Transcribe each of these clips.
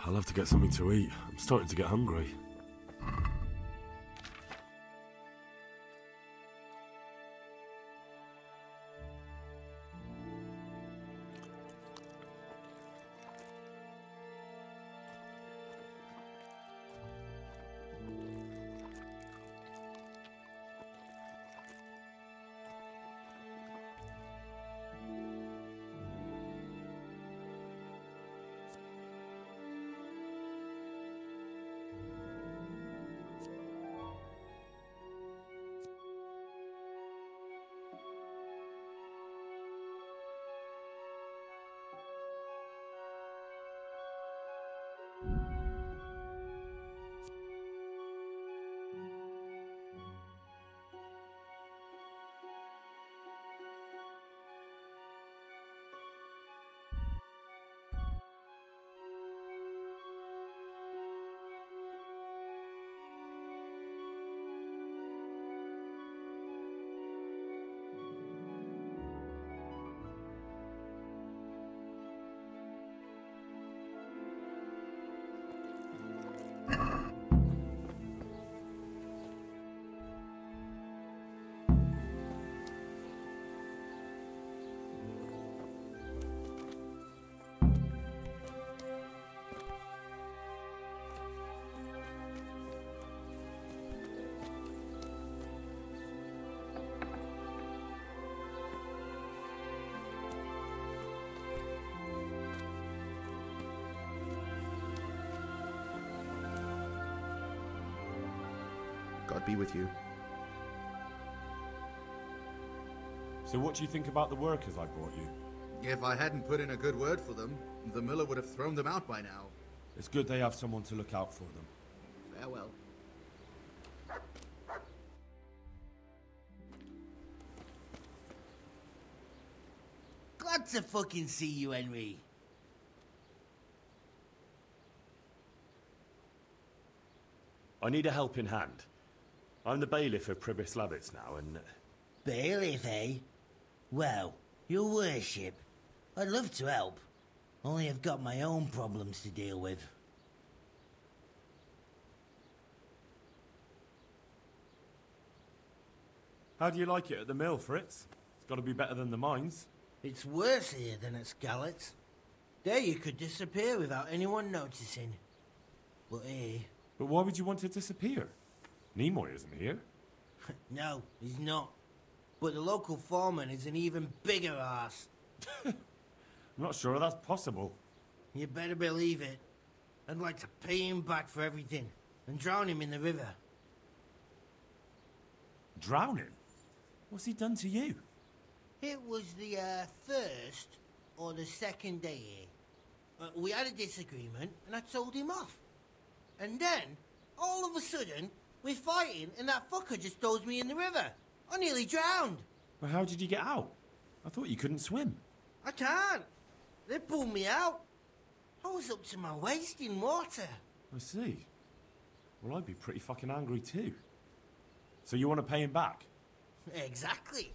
I'll have to get something to eat. I'm starting to get hungry. God be with you. So what do you think about the workers I brought you? If I hadn't put in a good word for them, the miller would have thrown them out by now. It's good they have someone to look out for them. Farewell. Glad to fucking see you, Henry. I need a helping hand. I'm the bailiff of Pribys Lavitz now, and... Bailiff, eh? Well, your worship, I'd love to help. Only I've got my own problems to deal with. How do you like it at the mill, Fritz? It's got to be better than the mines. It's worse here than at Skalitz. There you could disappear without anyone noticing. But here... But why would you want to disappear? Nimoy isn't here. No, he's not. But the local foreman is an even bigger ass. I'm not sure that's possible. You better believe it. I'd like to pay him back for everything and drown him in the river. Drown him? What's he done to you? It was the first or the second day here. We had a disagreement and I told him off. And then, all of a sudden, we're fighting and that fucker just throws me in the river. I nearly drowned. Well, how did you get out? I thought you couldn't swim. I can't. They pulled me out. I was up to my waist in water. I see. Well, I'd be pretty fucking angry too. So you want to pay him back? Exactly.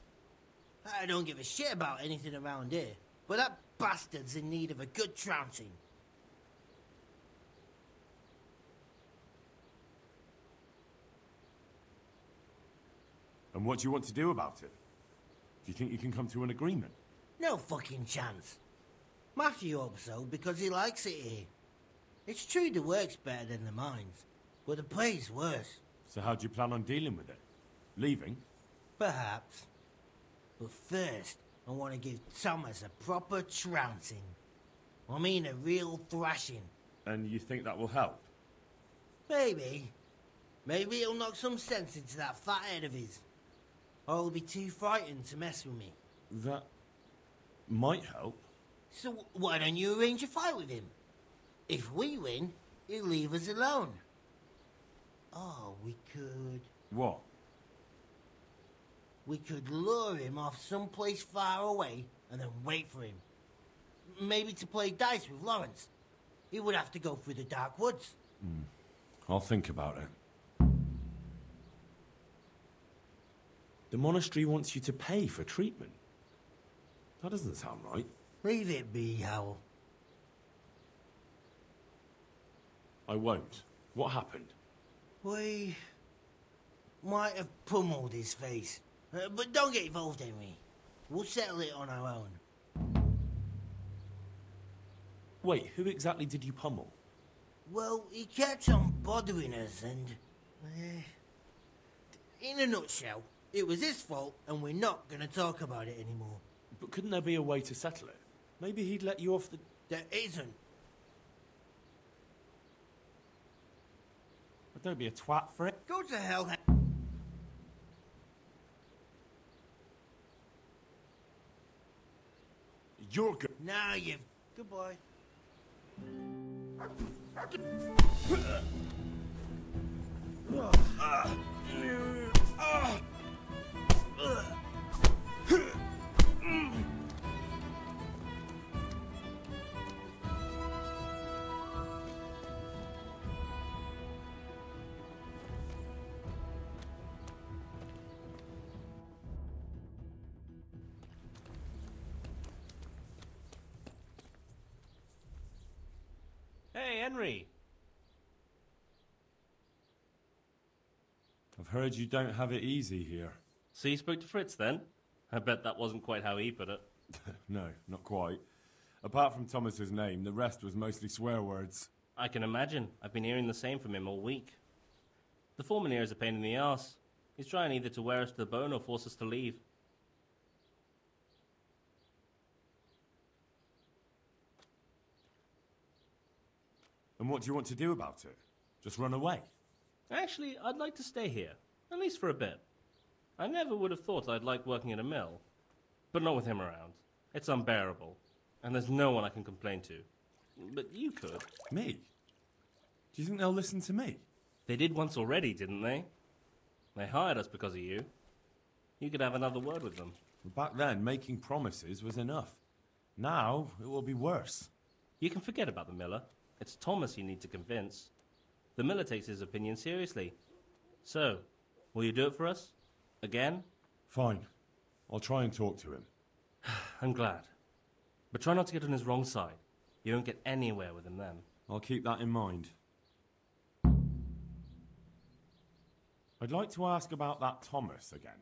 I don't give a shit about anything around here, but that bastard's in need of a good trouncing. And what do you want to do about it? Do you think you can come to an agreement? No fucking chance. Matthew hopes so because he likes it here. It's true the work's better than the mines, but the pay's worse. So how do you plan on dealing with it? Leaving? Perhaps. But first, I want to give Thomas a proper trouncing. I mean a real thrashing. And you think that will help? Maybe. Maybe he'll knock some sense into that fat head of his. Or he'll be too frightened to mess with me. That might help. So why don't you arrange a fight with him? If we win, he'll leave us alone. Oh, we could... What? We could lure him off someplace far away and then wait for him. Maybe to play dice with Lawrence. He would have to go through the dark woods. I'll think about it. The monastery wants you to pay for treatment. That doesn't sound right. Leave it be, Howell. I won't. What happened? We might have pummeled his face. But don't get involved, Henry. We'll settle it on our own. Wait, who exactly did you pummel? Well, he kept on bothering us and... in a nutshell, it was his fault and we're not going to talk about it anymore. But couldn't there be a way to settle it? Maybe he'd let you off the... There isn't. But don't be a twat for it. Go to hell. You're good. Now you've... Goodbye. Hey, Henry. I've heard you don't have it easy here. So you spoke to Fritz then? I bet that wasn't quite how he put it. No, not quite. Apart from Thomas's name, the rest was mostly swear words. I can imagine. I've been hearing the same from him all week. The foreman here is a pain in the arse. He's trying either to wear us to the bone or force us to leave. And what do you want to do about it? Just run away? Actually, I'd like to stay here. At least for a bit. I never would have thought I'd like working at a mill. But not with him around. It's unbearable. And there's no one I can complain to. But you could. Me? Do you think they'll listen to me? They did once already, didn't they? They hired us because of you. You could have another word with them. Back then, making promises was enough. Now, it will be worse. You can forget about the miller. It's Thomas you need to convince. The miller takes his opinion seriously. So, will you do it for us? Again? Fine. I'll try and talk to him. I'm glad. But try not to get on his wrong side. You won't get anywhere with him then. I'll keep that in mind. I'd like to ask about that Thomas again.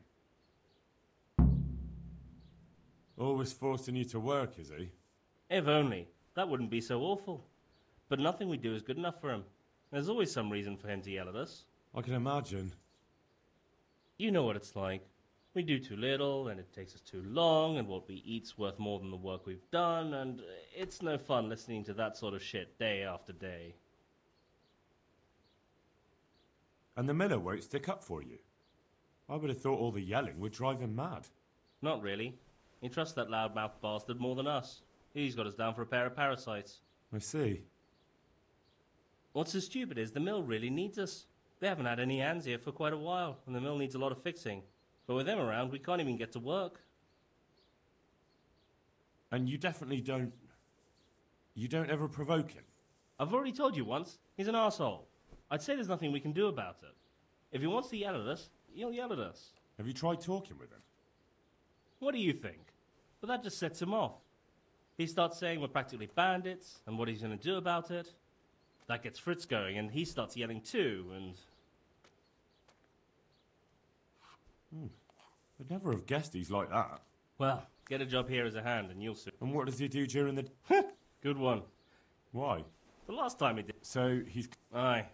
Always forcing you to work, is he? If only. That wouldn't be so awful. But nothing we do is good enough for him. There's always some reason for him to yell at us. I can imagine. You know what it's like. We do too little, and it takes us too long, and what we eat's worth more than the work we've done, and it's no fun listening to that sort of shit day after day. And the miller won't stick up for you. I would have thought all the yelling would drive him mad. Not really. He trusts that loudmouth bastard more than us. He's got us down for a pair of parasites. I see. What's so stupid is the mill really needs us. They haven't had any hands here for quite a while, and the mill needs a lot of fixing. But with them around, we can't even get to work. And you definitely don't... You don't ever provoke him? I've already told you once, he's an arsehole. I'd say there's nothing we can do about it. If he wants to yell at us, he'll yell at us. Have you tried talking with him? What do you think? But that just sets him off. He starts saying we're practically bandits, and what he's going to do about it. That gets Fritz going, and he starts yelling too, and... I'd never have guessed he's like that. Well, get a job here as a hand, and you'll see. And what does he do during the... Good one. Why? The last time he did. So, he's... Aye.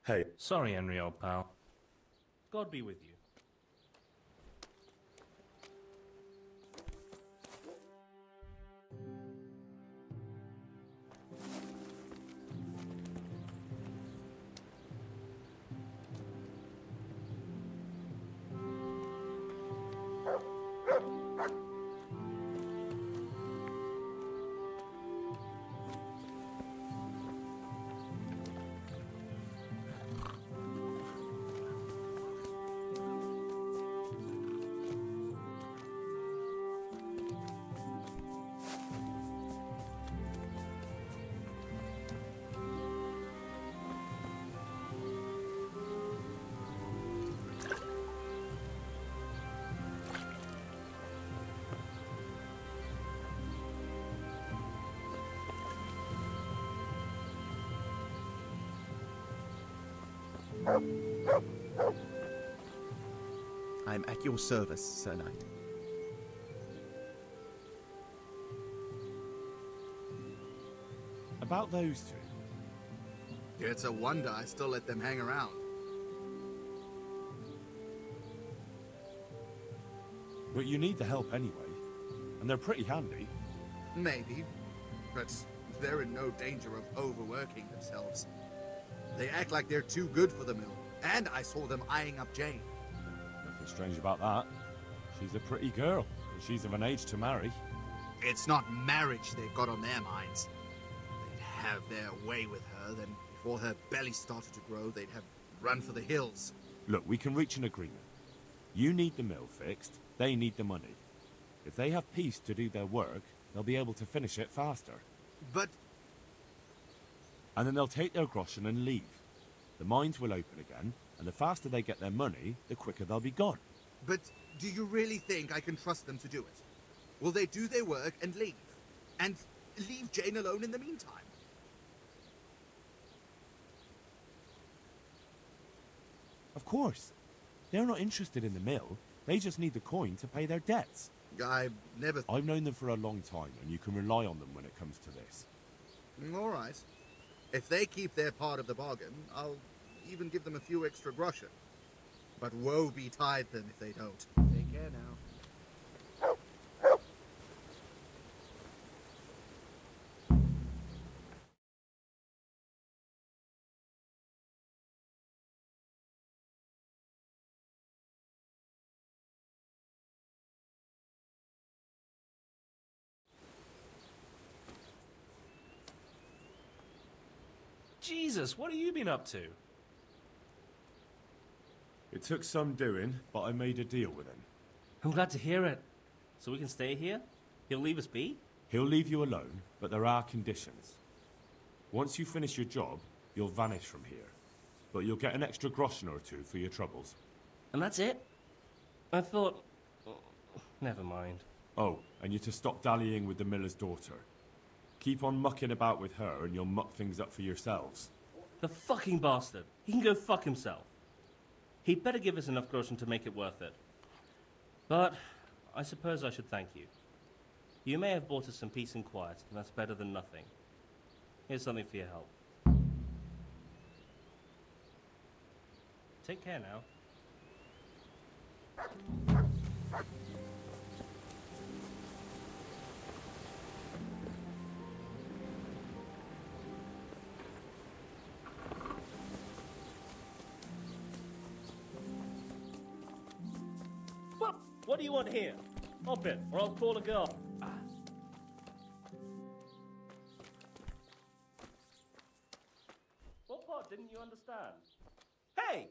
Hey. Sorry, Henry, old pal. God be with you. I'm at your service, Sir Knight. About those two. It's a wonder I still let them hang around. But you need the help anyway. And they're pretty handy. Maybe, but they're in no danger of overworking themselves. They act like they're too good for the mill, and I saw them eyeing up Jane. Nothing strange about that. She's a pretty girl, and she's of an age to marry. It's not marriage they've got on their minds. They'd have their way with her, then before her belly started to grow, they'd have run for the hills. Look, we can reach an agreement. You need the mill fixed, they need the money. If they have peace to do their work, they'll be able to finish it faster. But And then they'll take their groschen and leave. The mines will open again, and the faster they get their money, the quicker they'll be gone. do you really think I can trust them to do it? Will they do their work and leave? And leave Jane alone in the meantime? Of course. They're not interested in the mill. They just need the coin to pay their debts. I never... I've known them for a long time, and you can rely on them when it comes to this. All right. If they keep their part of the bargain, I'll even give them a few extra groschen. But woe betide them if they don't. Take care now. Jesus, what have you been up to? It took some doing, but I made a deal with him. I'm glad to hear it. So we can stay here? He'll leave us be? He'll leave you alone, but there are conditions. Once you finish your job, you'll vanish from here. But you'll get an extra groschen or two for your troubles. And that's it? I thought... Never mind. Oh, and you're to stop dallying with the miller's daughter. Keep on mucking about with her and you'll muck things up for yourselves. The fucking bastard. He can go fuck himself. He'd better give us enough groschen to make it worth it. But I suppose I should thank you. You may have bought us some peace and quiet, and that's better than nothing. Here's something for your help. Take care now. What do you want here? Hop in, or I'll call a guard. What part didn't you understand? Hey!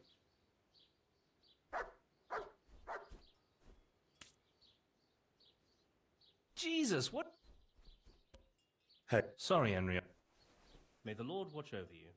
Jesus, what? Hey. Sorry, Henry. May the Lord watch over you.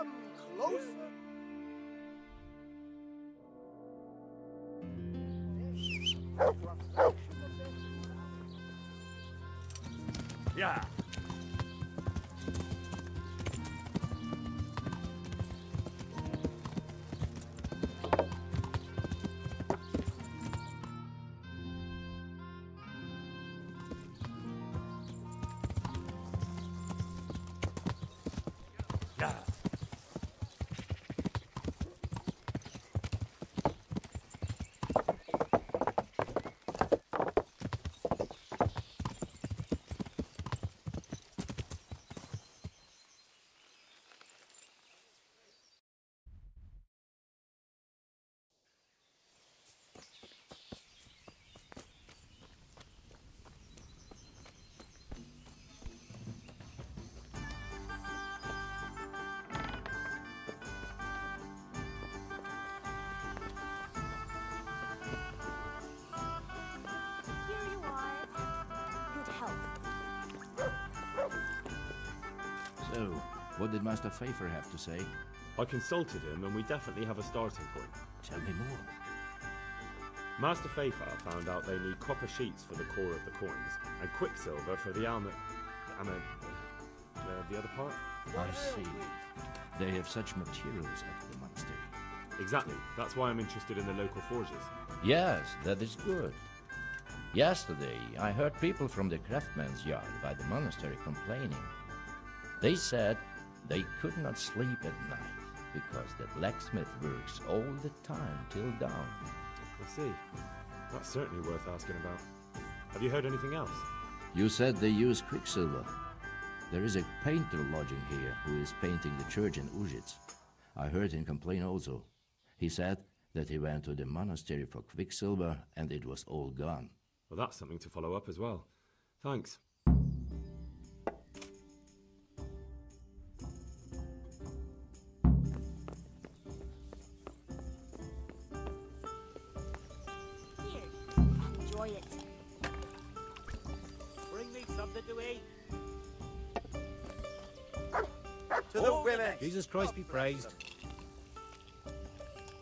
Come closer. Yeah. Yeah. Here you are. Good health. So, what did Master Pfeiffer have to say? I consulted him and we definitely have a starting point. Tell me more. Master Pfeiffer found out they need copper sheets for the core of the coins and quicksilver for the the other part? I see. They have such materials at the monastery. Exactly. That's why I'm interested in the local forges. Yes, that is good. Yesterday, I heard people from the craftsman's yard by the monastery complaining. They said they could not sleep at night because the blacksmith works all the time till dawn. I see. That's certainly worth asking about. Have you heard anything else? You said they use quicksilver. There is a painter lodging here who is painting the church in Ujits. I heard him complain also. He said that he went to the monastery for quicksilver and it was all gone. Well, that's something to follow up as well. Thanks. Here, enjoy it. Bring me something to eat. To the women! Jesus Christ be praised.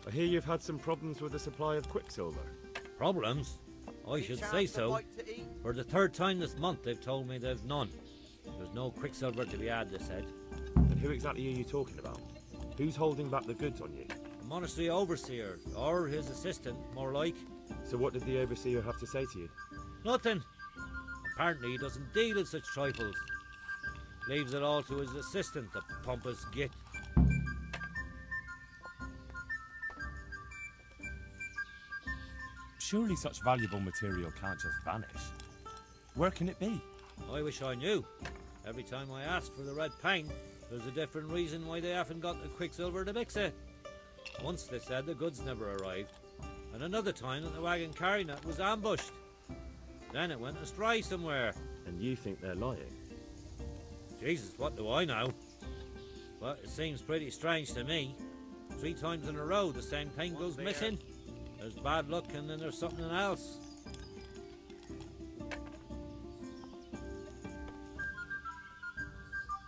I hear you've had some problems with the supply of quicksilver. Problems? I should say so. For the third time this month they've told me there's none. There's no quicksilver to be had, they said. And who exactly are you talking about? Who's holding back the goods on you? The monastery overseer, or his assistant, more like. So what did the overseer have to say to you? Nothing. Apparently he doesn't deal in such trifles. Leaves it all to his assistant, the pompous git. Surely such valuable material can't just vanish. Where can it be? I wish I knew. Every time I ask for the red paint, there's a different reason why they haven't got the quicksilver to mix it. Once they said the goods never arrived, and another time that the wagon carrying it was ambushed. Then it went astray somewhere. And you think they're lying? Jesus, what do I know? But it seems pretty strange to me. 3 times in a row the same thing goes missing. There's bad luck and then there's something else.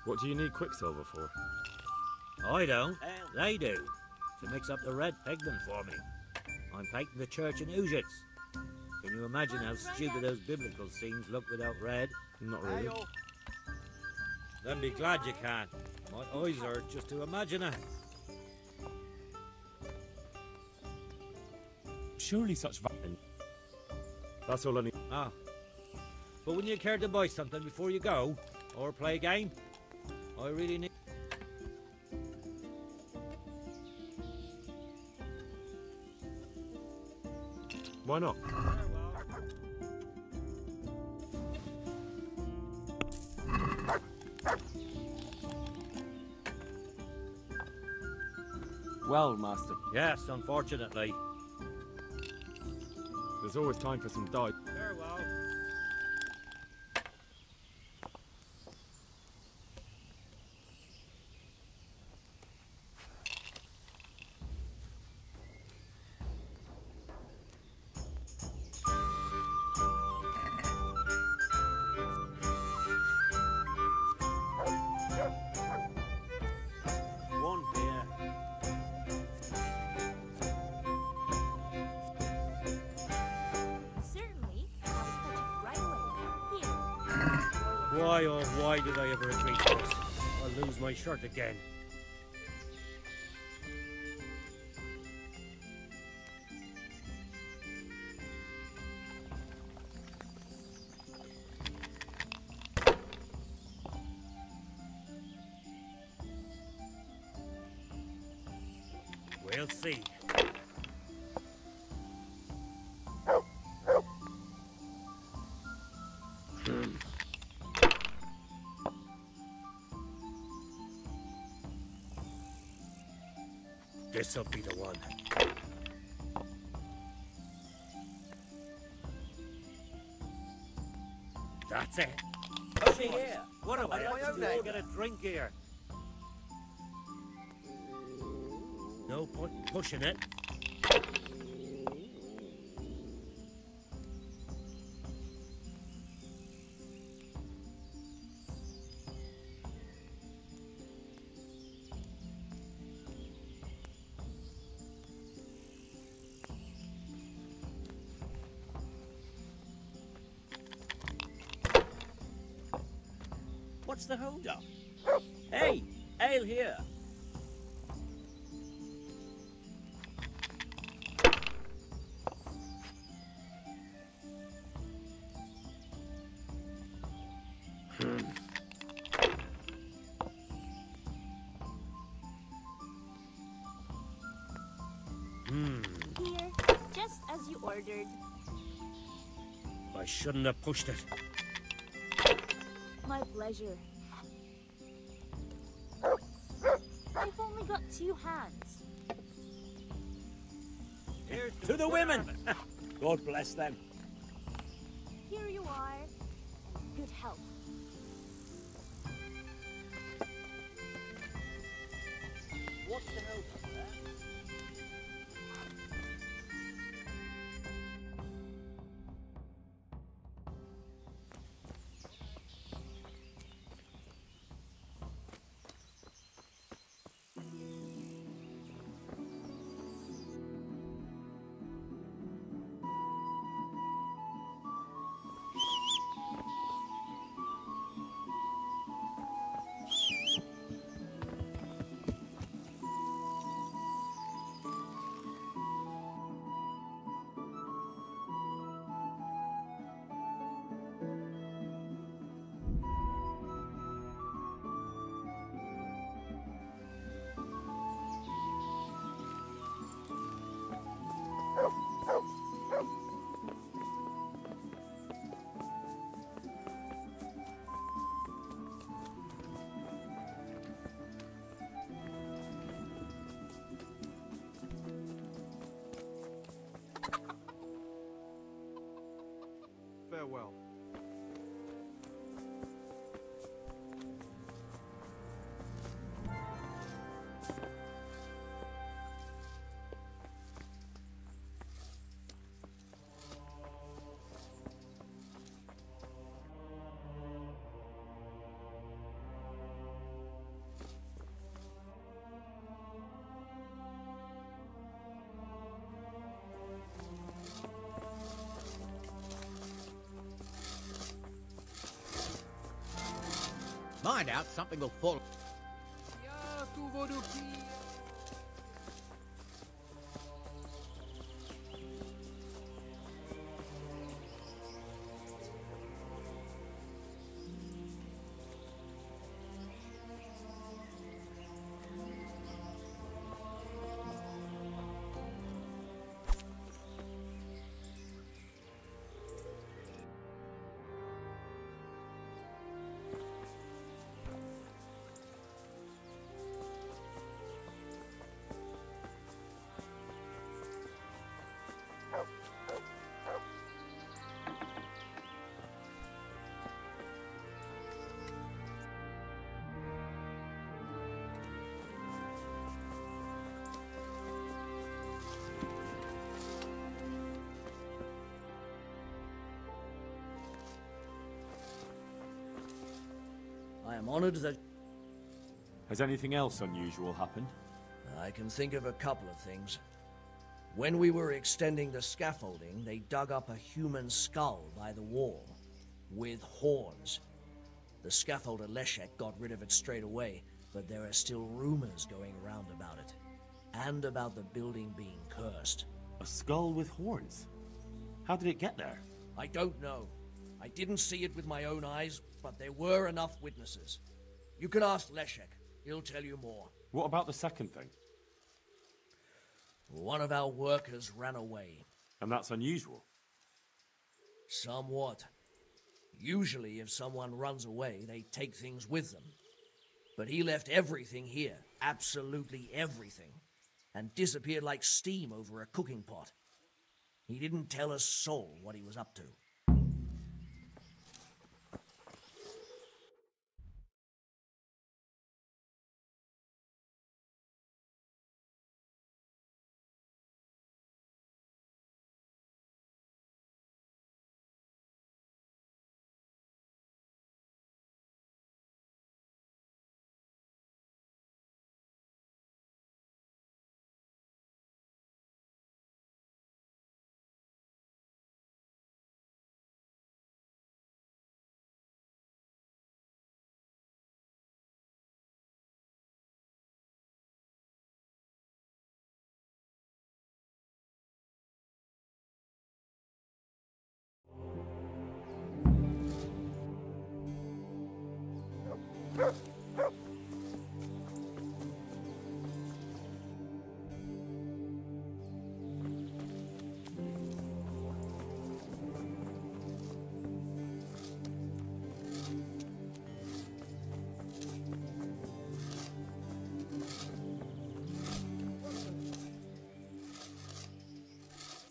What do you need quicksilver for? I don't. They do. To mix up the red pigment for me. I'm painting the church in Ujits. Can you imagine how stupid those biblical scenes look without red? Not really. Then be glad you can. My eyes hurt just to imagine it. Surely such That's all I need. Ah. But wouldn't you care to buy something before you go? Or play a game? I really need... Why not? Well, Master. Yes, unfortunately. There's always time for some dye. Farewell. Why, oh, why did I ever agree to this? I'll lose my shirt again. We'll see. This'll be the one. That's it. Over here. What do I my have own to do? name. Get a drink here. No point in pushing it. What's the hold up? Hey, ale here. Here, just as you ordered. I shouldn't have pushed it. My pleasure. I've only got 2 hands. Here's to the women. God bless them. Here you are. Good health. What's the hold up there? Farewell. Mind out, something will fall. I am honored that... Has anything else unusual happened? I can think of a couple of things. When we were extending the scaffolding, they dug up a human skull by the wall, with horns. The scaffolder Leszek got rid of it straight away, but there are still rumors going around about it. And about the building being cursed. A skull with horns? How did it get there? I don't know. I didn't see it with my own eyes, but there were enough witnesses. You can ask Leszek. He'll tell you more. What about the second thing? One of our workers ran away. And that's unusual. Somewhat. Usually, if someone runs away, they take things with them. But he left everything here, absolutely everything, and disappeared like steam over a cooking pot. He didn't tell a soul what he was up to.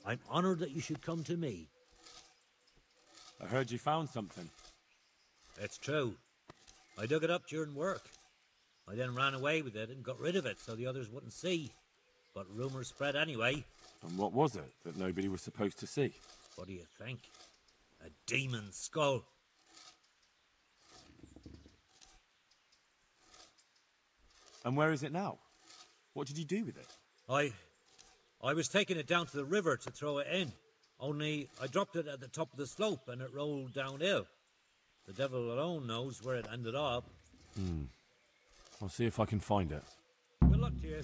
I'm honored that you should come to me. I heard you found something. It's true. I dug it up during work. I then ran away with it and got rid of it so the others wouldn't see. But rumours spread anyway. And what was it that nobody was supposed to see? What do you think? A demon skull. And where is it now? What did you do with it? I was taking it down to the river to throw it in. Only I dropped it at the top of the slope and it rolled downhill. The devil alone knows where it ended up. I'll see if I can find it. Good luck to you.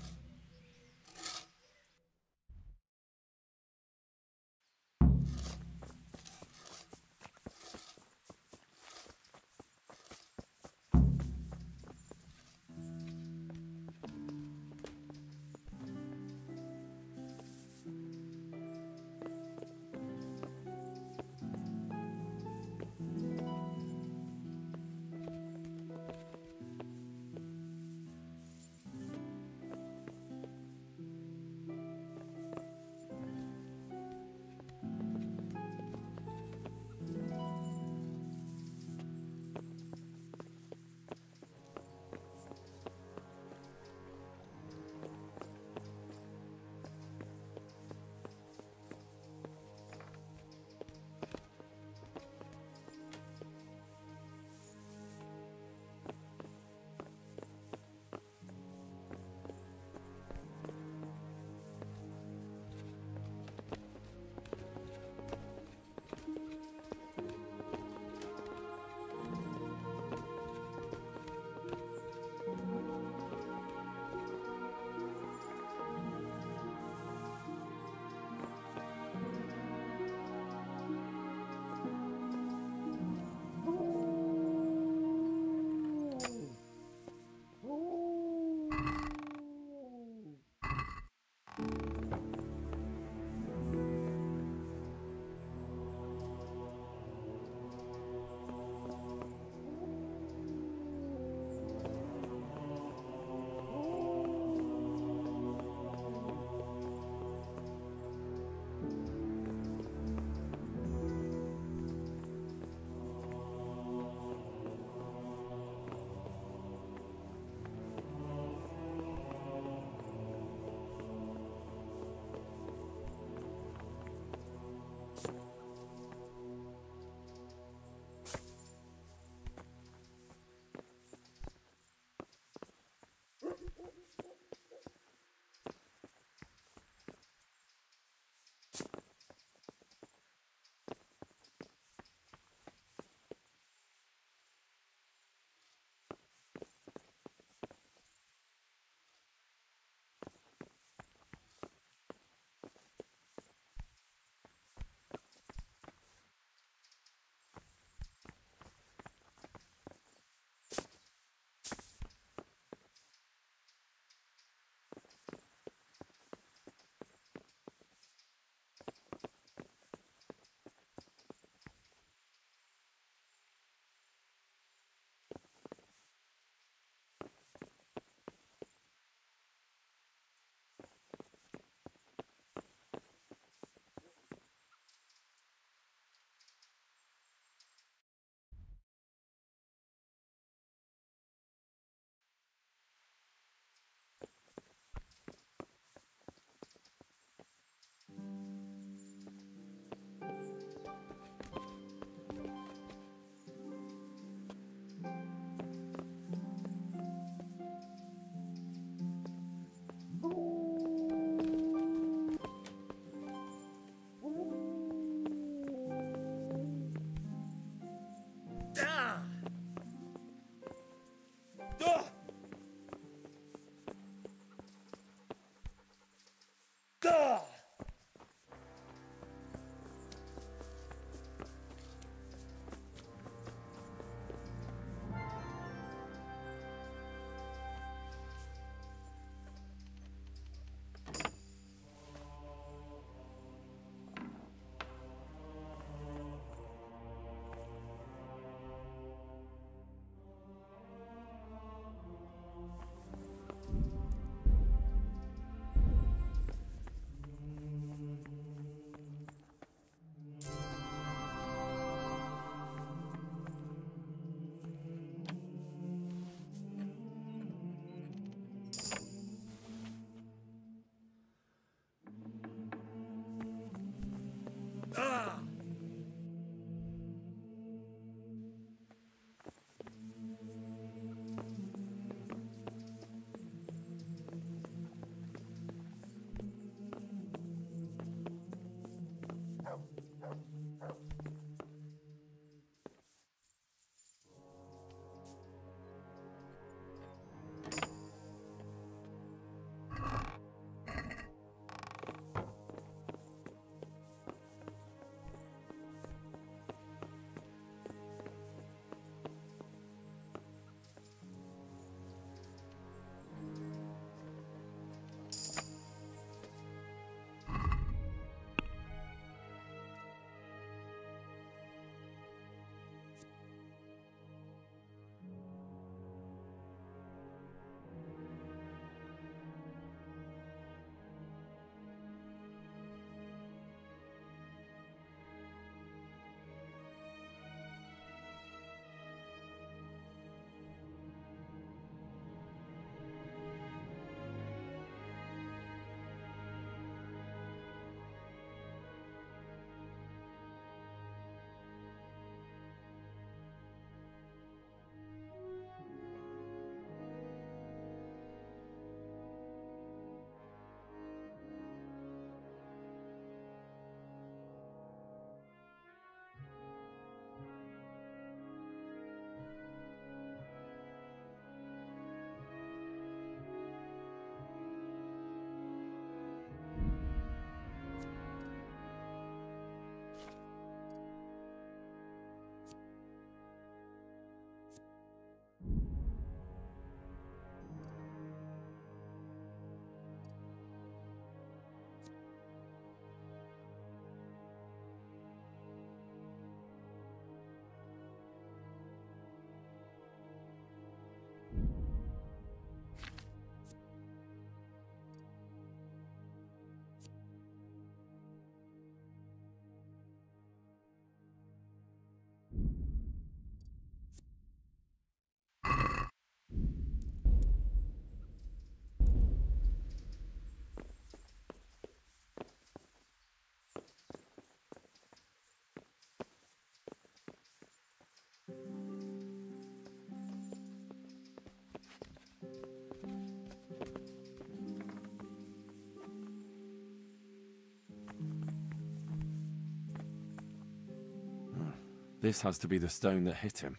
This has to be the stone that hit him.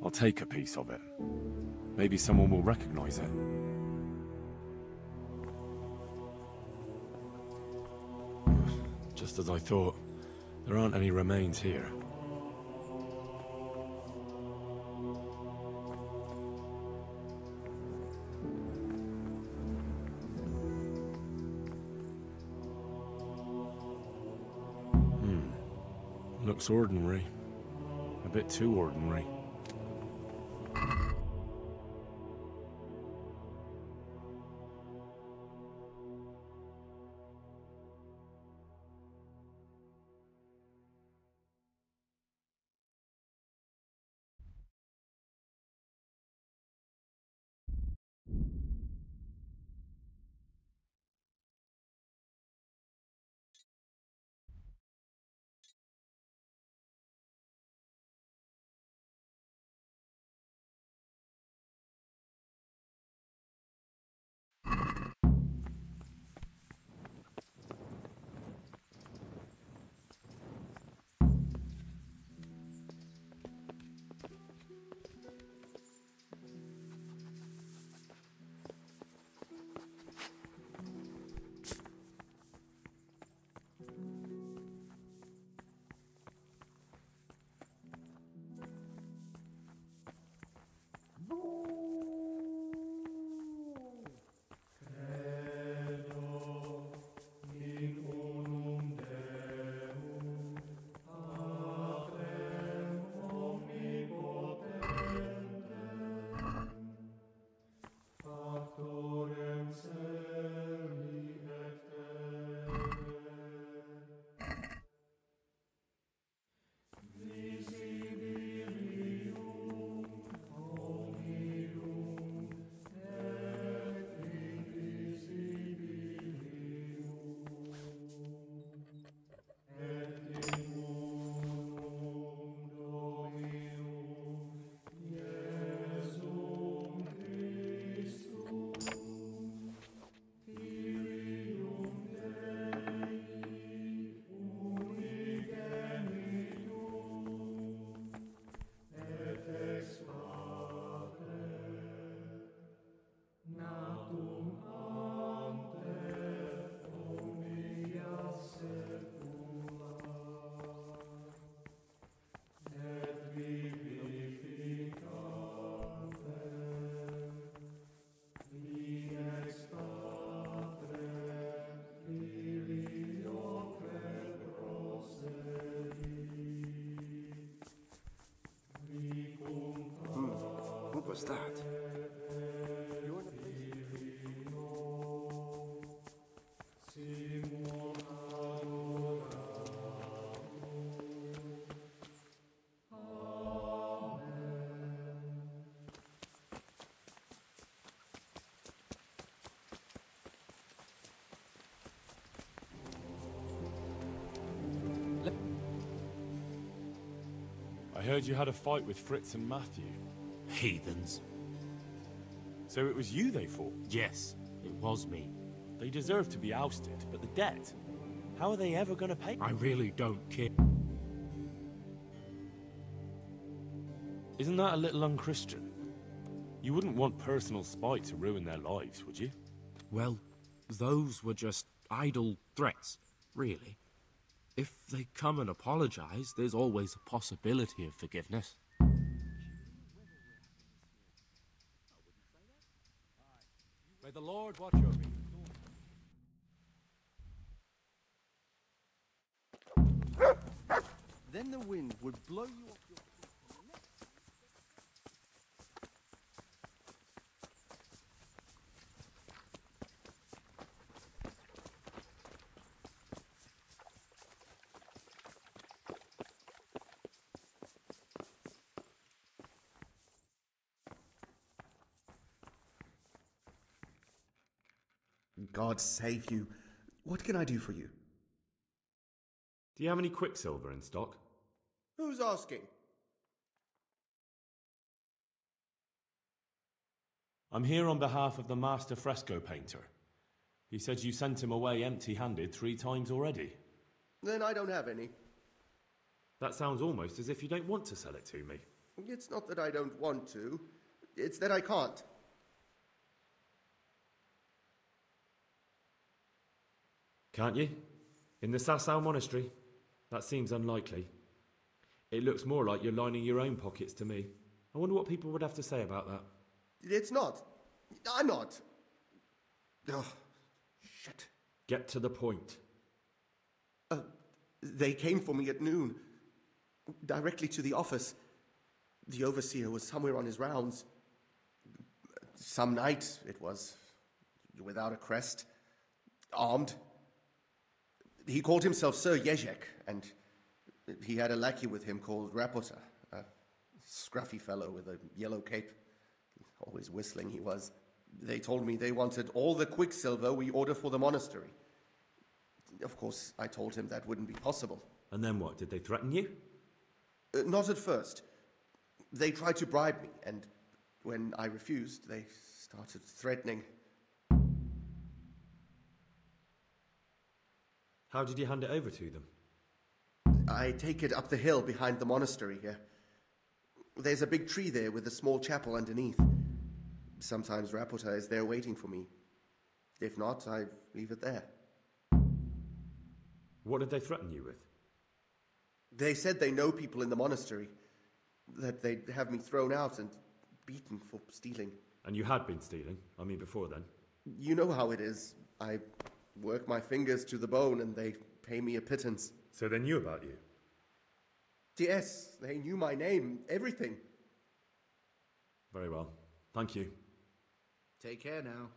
I'll take a piece of it. Maybe someone will recognize it. Just as I thought. There aren't any remains here. Looks ordinary. A bit too ordinary. What was that? I heard you had a fight with Fritz and Matthew. Heathens. So it was you they fought? Yes, it was me. They deserve to be ousted, but the debt? How are they ever going to pay? I really don't care. Isn't that a little unchristian? You wouldn't want personal spite to ruin their lives, would you? Well, those were just idle threats, really. If they come and apologize, there's always a possibility of forgiveness. May the Lord watch over you. Then the wind would blow you off your feet. God save you. What can I do for you? Do you have any quicksilver in stock? Who's asking? I'm here on behalf of the master fresco painter. He said you sent him away empty-handed 3 times already. Then I don't have any. That sounds almost as if you don't want to sell it to me. It's not that I don't want to. It's that I can't. Can't you? In the Sasau monastery? That seems unlikely. It looks more like you're lining your own pockets to me. I wonder what people would have to say about that. It's not. I'm not. Oh, shit. Get to the point. They came for me at noon. Directly to the office. The overseer was somewhere on his rounds. Some night, it was. Without a crest. Armed. He called himself Sir Jezek, and he had a lackey with him called Rapota, a scruffy fellow with a yellow cape. Always whistling he was. They told me they wanted all the quicksilver we order for the monastery. Of course, I told him that wouldn't be possible. And then what? Did they threaten you? Not at first. They tried to bribe me, and when I refused, they started threatening. How did you hand it over to them? I take it up the hill behind the monastery here. There's a big tree there with a small chapel underneath. Sometimes Rapota is there waiting for me. If not, I leave it there. What did they threaten you with? They said they know people in the monastery. That they'd have me thrown out and beaten for stealing. And you had been stealing? I mean, before then? You know how it is. I work my fingers to the bone and they pay me a pittance. So they knew about you? Yes, they knew my name, everything. Very well. Thank you. Take care now.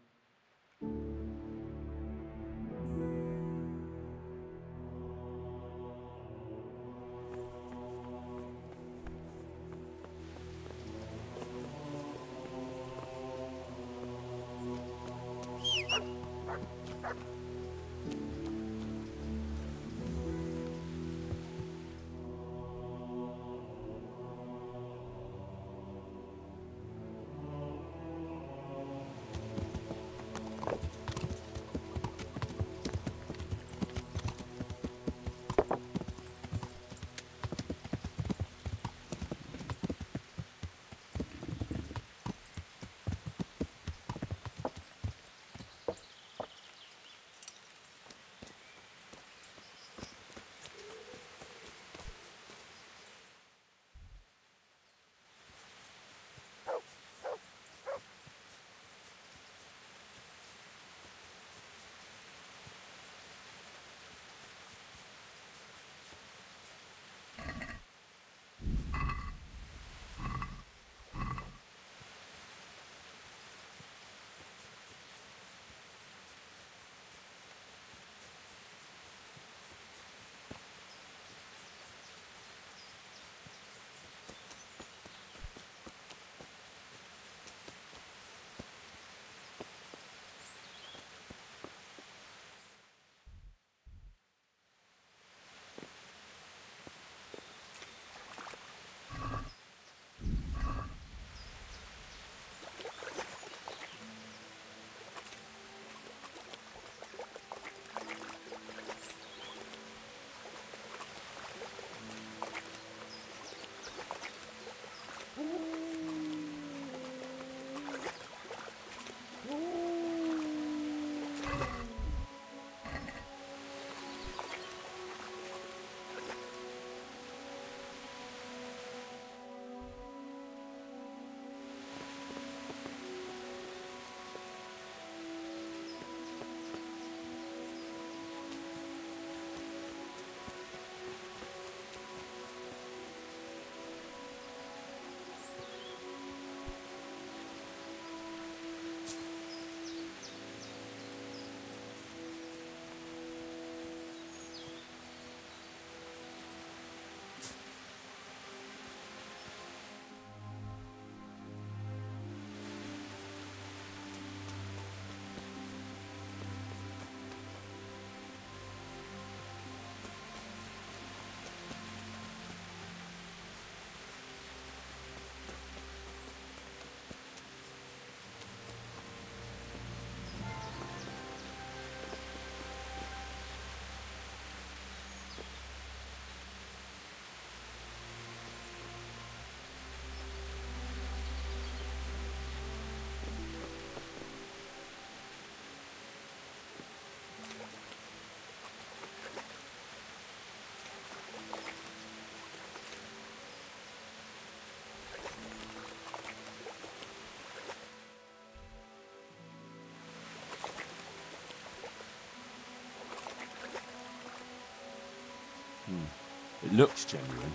It looks genuine,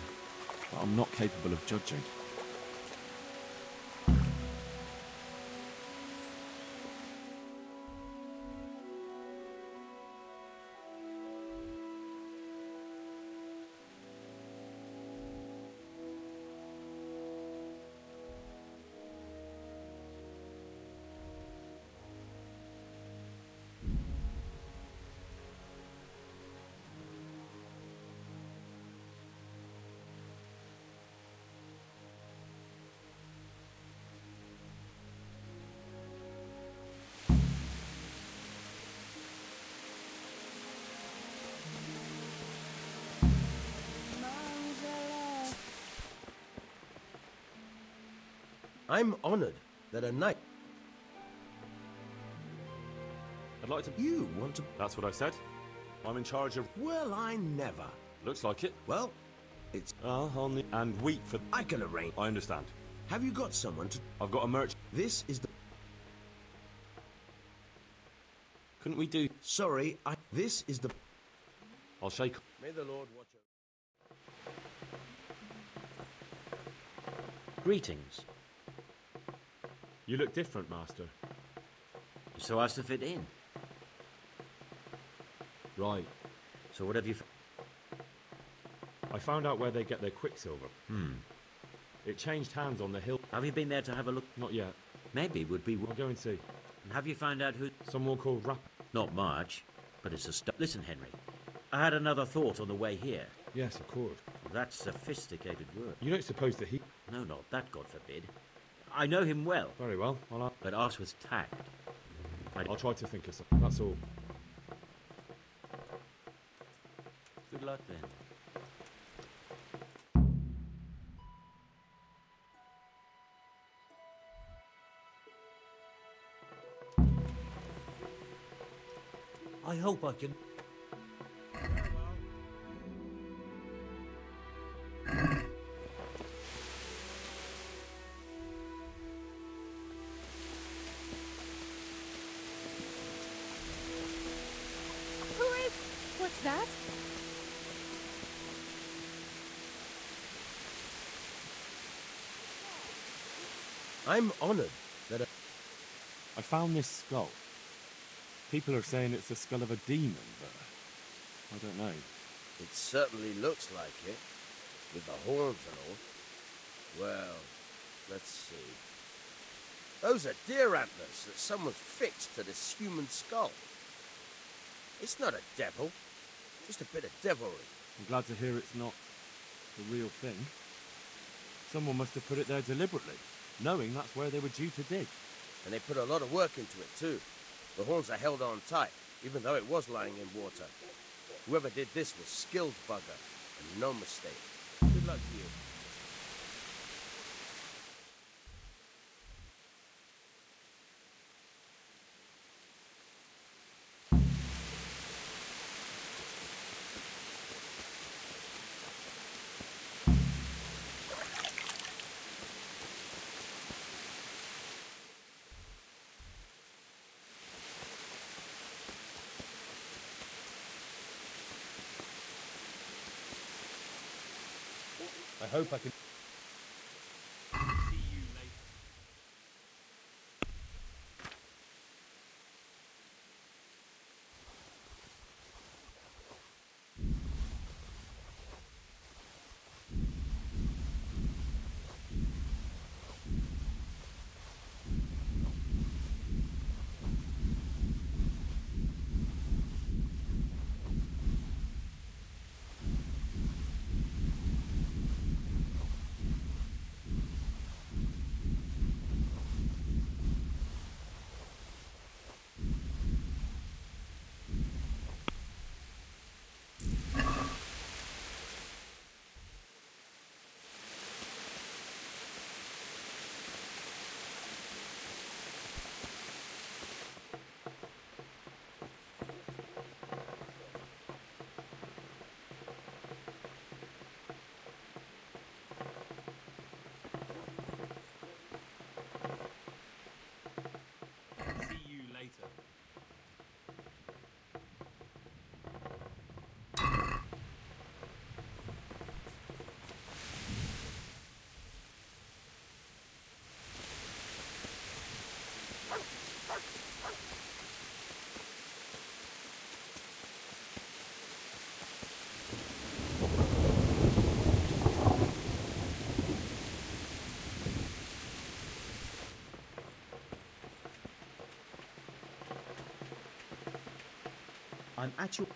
but I'm not capable of judging. I'm honored that a knight... I'd like to... You want to... That's what I said. I'm in charge of... Well, I never. Looks like it. Well, it's... on the... And wheat for... I can arrange... I understand. Have you got someone to... I've got a merch... This is the... Couldn't we do... Sorry, This is the... I'll shake... May the Lord watch over... Greetings. You look different, Master. So as to fit in. Right. So what have you... I found out where they get their quicksilver. It changed hands on the hill. Have you been there to have a look? Not yet. Maybe it would be... I'll go and see. And have you found out who... Someone called Rapp. Not much, but it's a Listen, Henry. I had another thought on the way here. Yes, of course. That's sophisticated work. You don't suppose that he... No, not that, God forbid. I know him well. Very well. But ask with tact. I'll try to think of something. That's all. Good luck, then. I hope I can... What's that? I'm honored that I found this skull. People are saying it's the skull of a demon, but I don't know. it certainly looks like it, with the horns and all. Well, let's see. Those are deer antlers that someone's fixed to this human skull. It's not a devil, just a bit of devilry. I'm glad to hear it's not the real thing. Someone must have put it there deliberately, knowing that's where they were due to dig. And they put a lot of work into it, too. The horns are held on tight, even though it was lying in water. Whoever did this was skilled bugger, and no mistake. Good luck to you. I hope I can... I'm at your...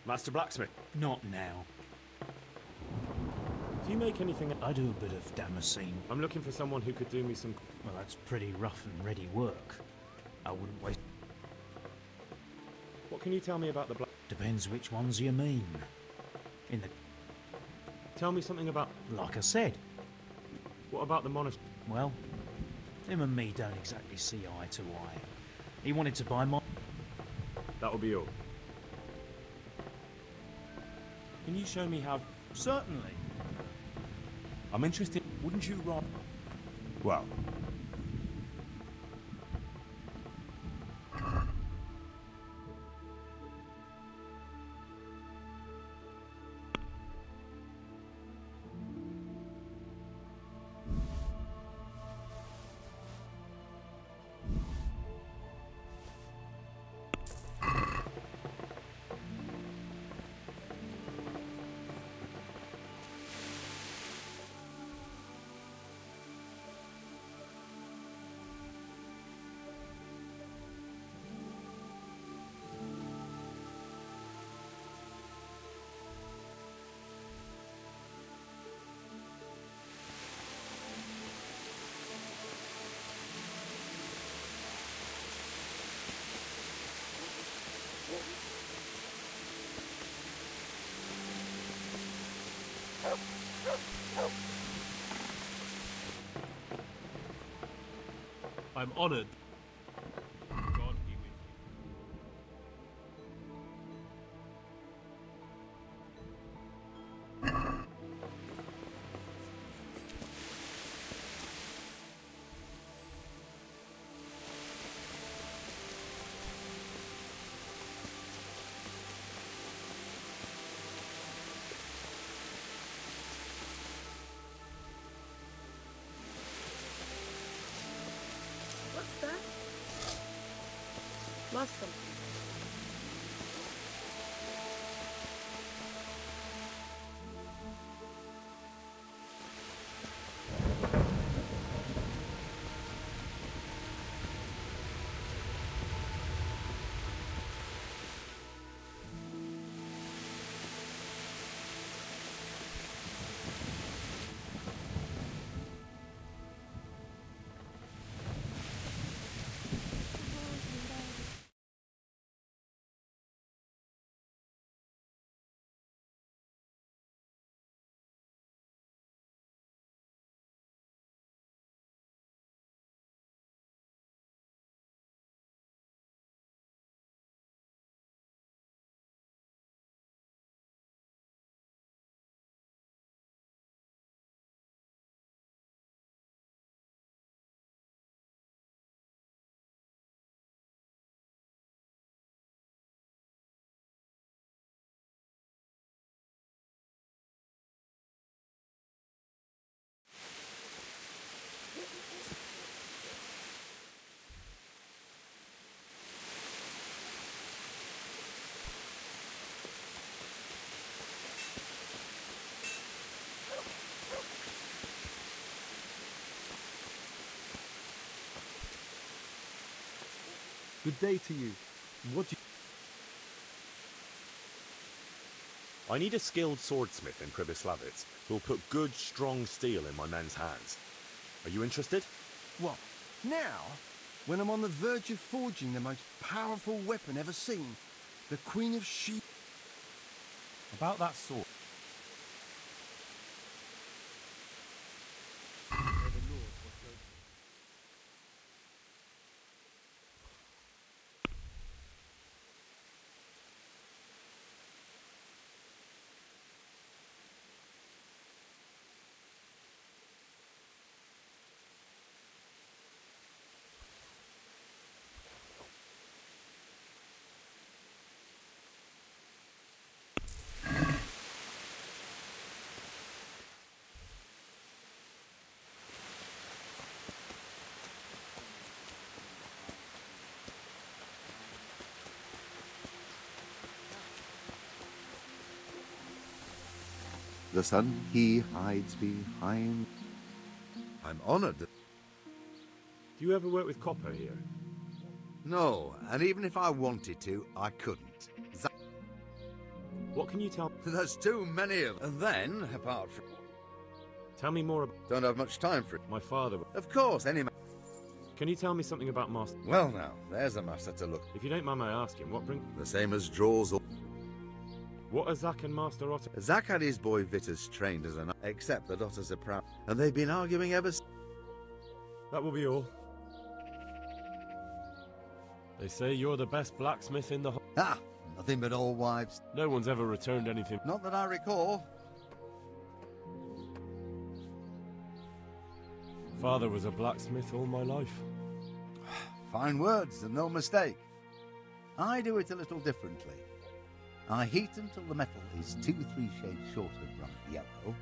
Master Blacksmith. Not now. Do you make anything... I do a bit of Damascene. I'm looking for someone who could do me some... Well, that's pretty rough and ready work. I wouldn't waste... What can you tell me about the black... Depends which ones you mean. In the... Tell me something about... Like I said. What about the monastery? Well, Him and me don't exactly see eye to eye. He wanted to buy my... That'll be all. Can you show me how... Certainly. I'm interested... Wouldn't you rather... Well... I'm honored. God be with What's that? Muscle. Good day to you. What do you... I need a skilled swordsmith in Pribyslavitz who'll put good, strong steel in my men's hands. Are you interested? What? Now? When I'm on the verge of forging the most powerful weapon ever seen? The Queen of She... About that sword. The sun, he hides behind. I'm honored. Do you ever work with copper here? No, and even if I wanted to, I couldn't. What can you tell? There's too many of them. And then, apart from... Tell me more about... Don't have much time for it. My father... Of course, any man... Can you tell me something about Master... Well now, there's a master to look. If you don't mind my asking, what bring... The same as draws or... What are Zach and Master Otto? Zach had his boy Vitus trained as an... Except that Otto's a proud... And they've been arguing ever since. That will be all. They say you're the best blacksmith in the whole... Ah, nothing but old wives. No one's ever returned anything. Not that I recall. Father was a blacksmith all my life. Fine words and no mistake. I do it a little differently. I heat until the metal is 2-3 shades short of bright yellow.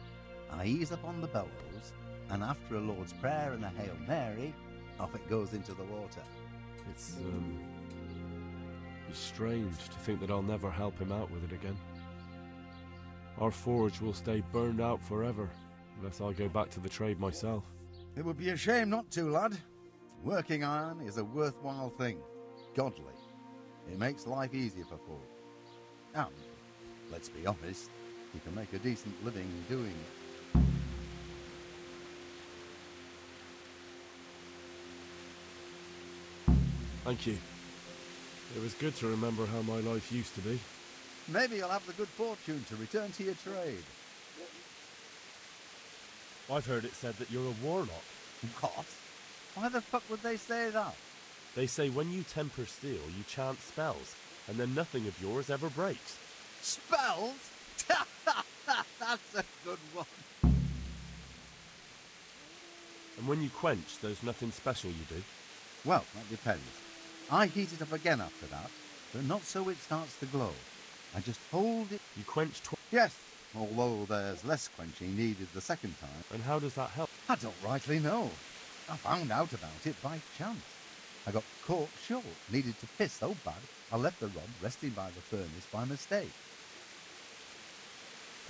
I ease up on the bellows, and after a Lord's Prayer and a Hail Mary, off it goes into the water. It's strange to think that I'll never help him out with it again. Our forge will stay burned out forever, unless I go back to the trade myself. It would be a shame not to, lad. Working iron is a worthwhile thing. Godly. It makes life easier for folk. And, let's be honest, you can make a decent living doing it. Thank you. It was good to remember how my life used to be. Maybe you'll have the good fortune to return to your trade. I've heard it said that you're a warlock. What? Why the fuck would they say that? They say when you temper steel, you chant spells, and then nothing of yours ever breaks. Spells? That's a good one. And when you quench, there's nothing special you do? Well, that depends. I heat it up again after that, but not so it starts to glow. I just hold it... You quench Yes, although there's less quenching needed the second time. And how does that help? I don't rightly know. I found out about it by chance. I got caught short, needed to piss so bad, I left the rod resting by the furnace by mistake.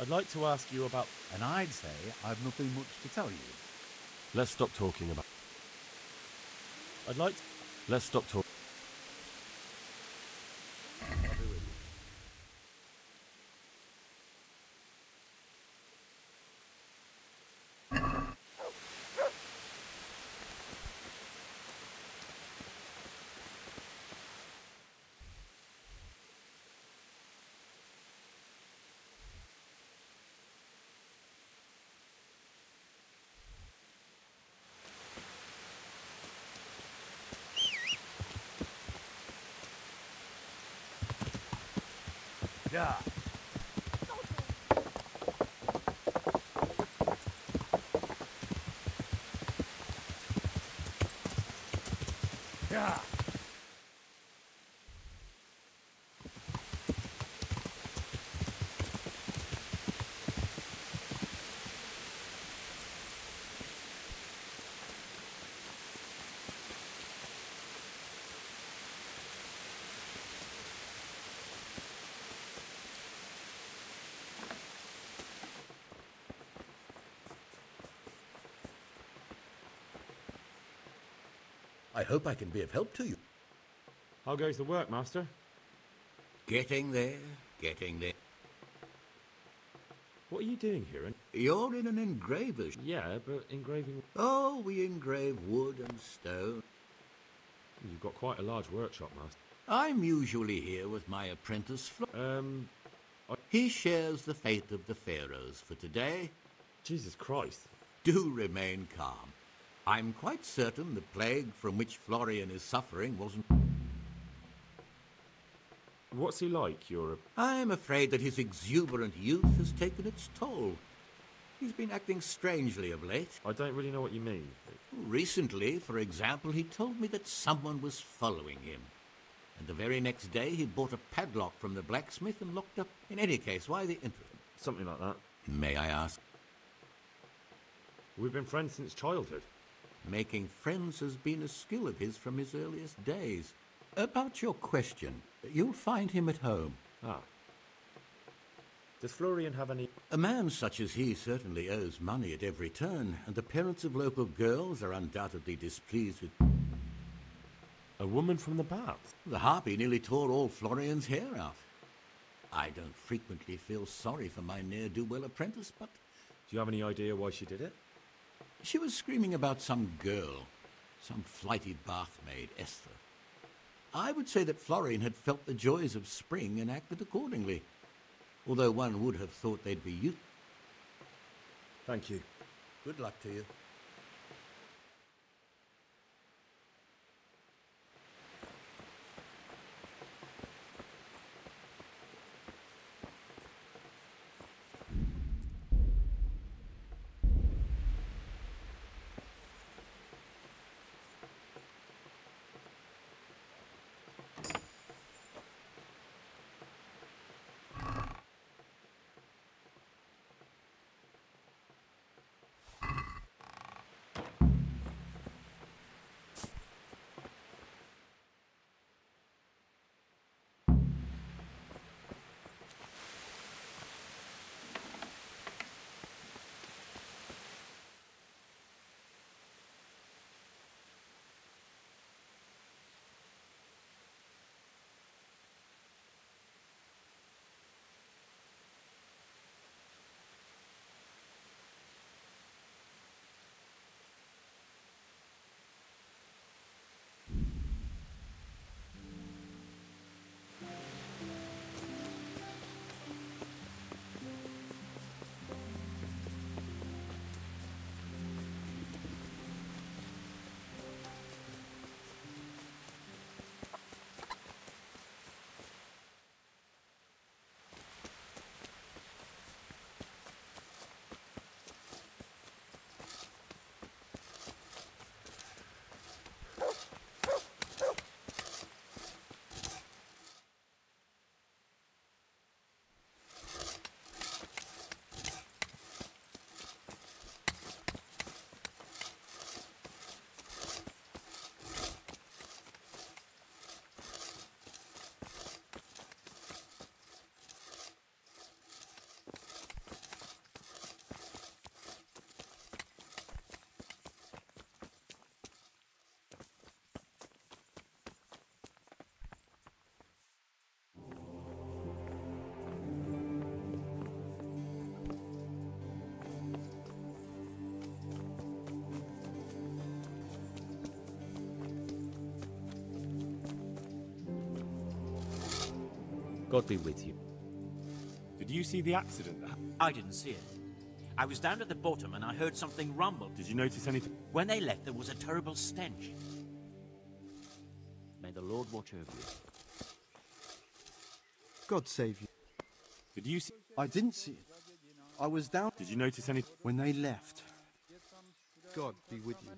I'd like to ask you about... And I'd say I've nothing much to tell you. Let's stop talking about... I'd like to... Let's stop talking... Yeah. Yeah. I hope I can be of help to you. How goes the work, Master? Getting there, getting there. What are you doing here? You're in an engraver's. Yeah, but engraving... Oh, we engrave wood and stone. You've got quite a large workshop, Master. I'm usually here with my apprentice, He shares the fate of the pharaohs for today. Jesus Christ. Do remain calm. I'm quite certain the plague from which Florian is suffering wasn't... What's he like, your... I'm afraid that his exuberant youth has taken its toll. He's been acting strangely of late. I don't really know what you mean. Recently, for example, he told me that someone was following him. And the very next day he bought a padlock from the blacksmith and locked up. In any case, why the interest? Something like that. May I ask? We've been friends since childhood. Making friends has been a skill of his from his earliest days. About your question, you'll find him at home. Ah. Does Florian have any... A man such as he certainly owes money at every turn, and the parents of local girls are undoubtedly displeased with... A woman from the bath? The harpy nearly tore all Florian's hair out. I don't frequently feel sorry for my ne'er-do-well apprentice, but... Do you have any idea why she did it? She was screaming about some girl, some flighty bath maid, Esther. I would say that Florian had felt the joys of spring and acted accordingly, although one would have thought they'd be youth. Thank you. Good luck to you. God be with you. Did you see the accident? I didn't see it. I was down at the bottom and I heard something rumble. Did you notice anything? When they left, there was a terrible stench. May the Lord watch over you. God save you. Did you see? I didn't see it. I was down. Did you notice anything? When they left. God be with you.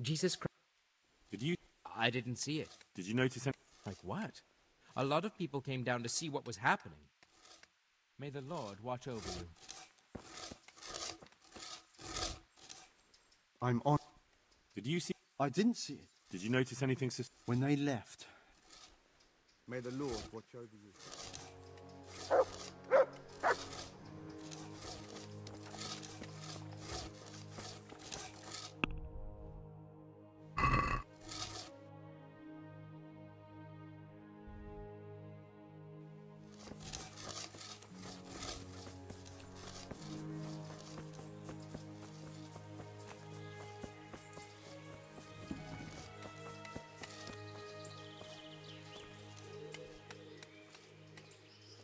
Jesus Christ. Did you? I didn't see it. Did you notice anything? Like what? A lot of people came down to see what was happening. May the Lord watch over you. I'm on. Did you see? I didn't see it. Did you notice anything? When they left. May the Lord watch over you.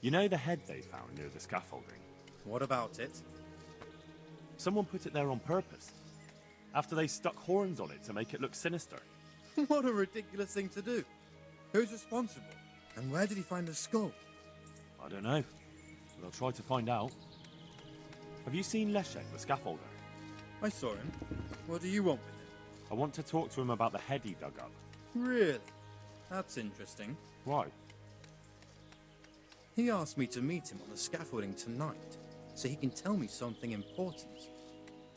You know the head they found near the scaffolding? What about it? Someone put it there on purpose. After they stuck horns on it to make it look sinister. What a ridiculous thing to do. Who's responsible? And where did he find the skull? I don't know, but I'll try to find out. Have you seen Leszek, the scaffolder? I saw him. What do you want with him? I want to talk to him about the head he dug up. Really? That's interesting. Why? He asked me to meet him on the scaffolding tonight, so he can tell me something important.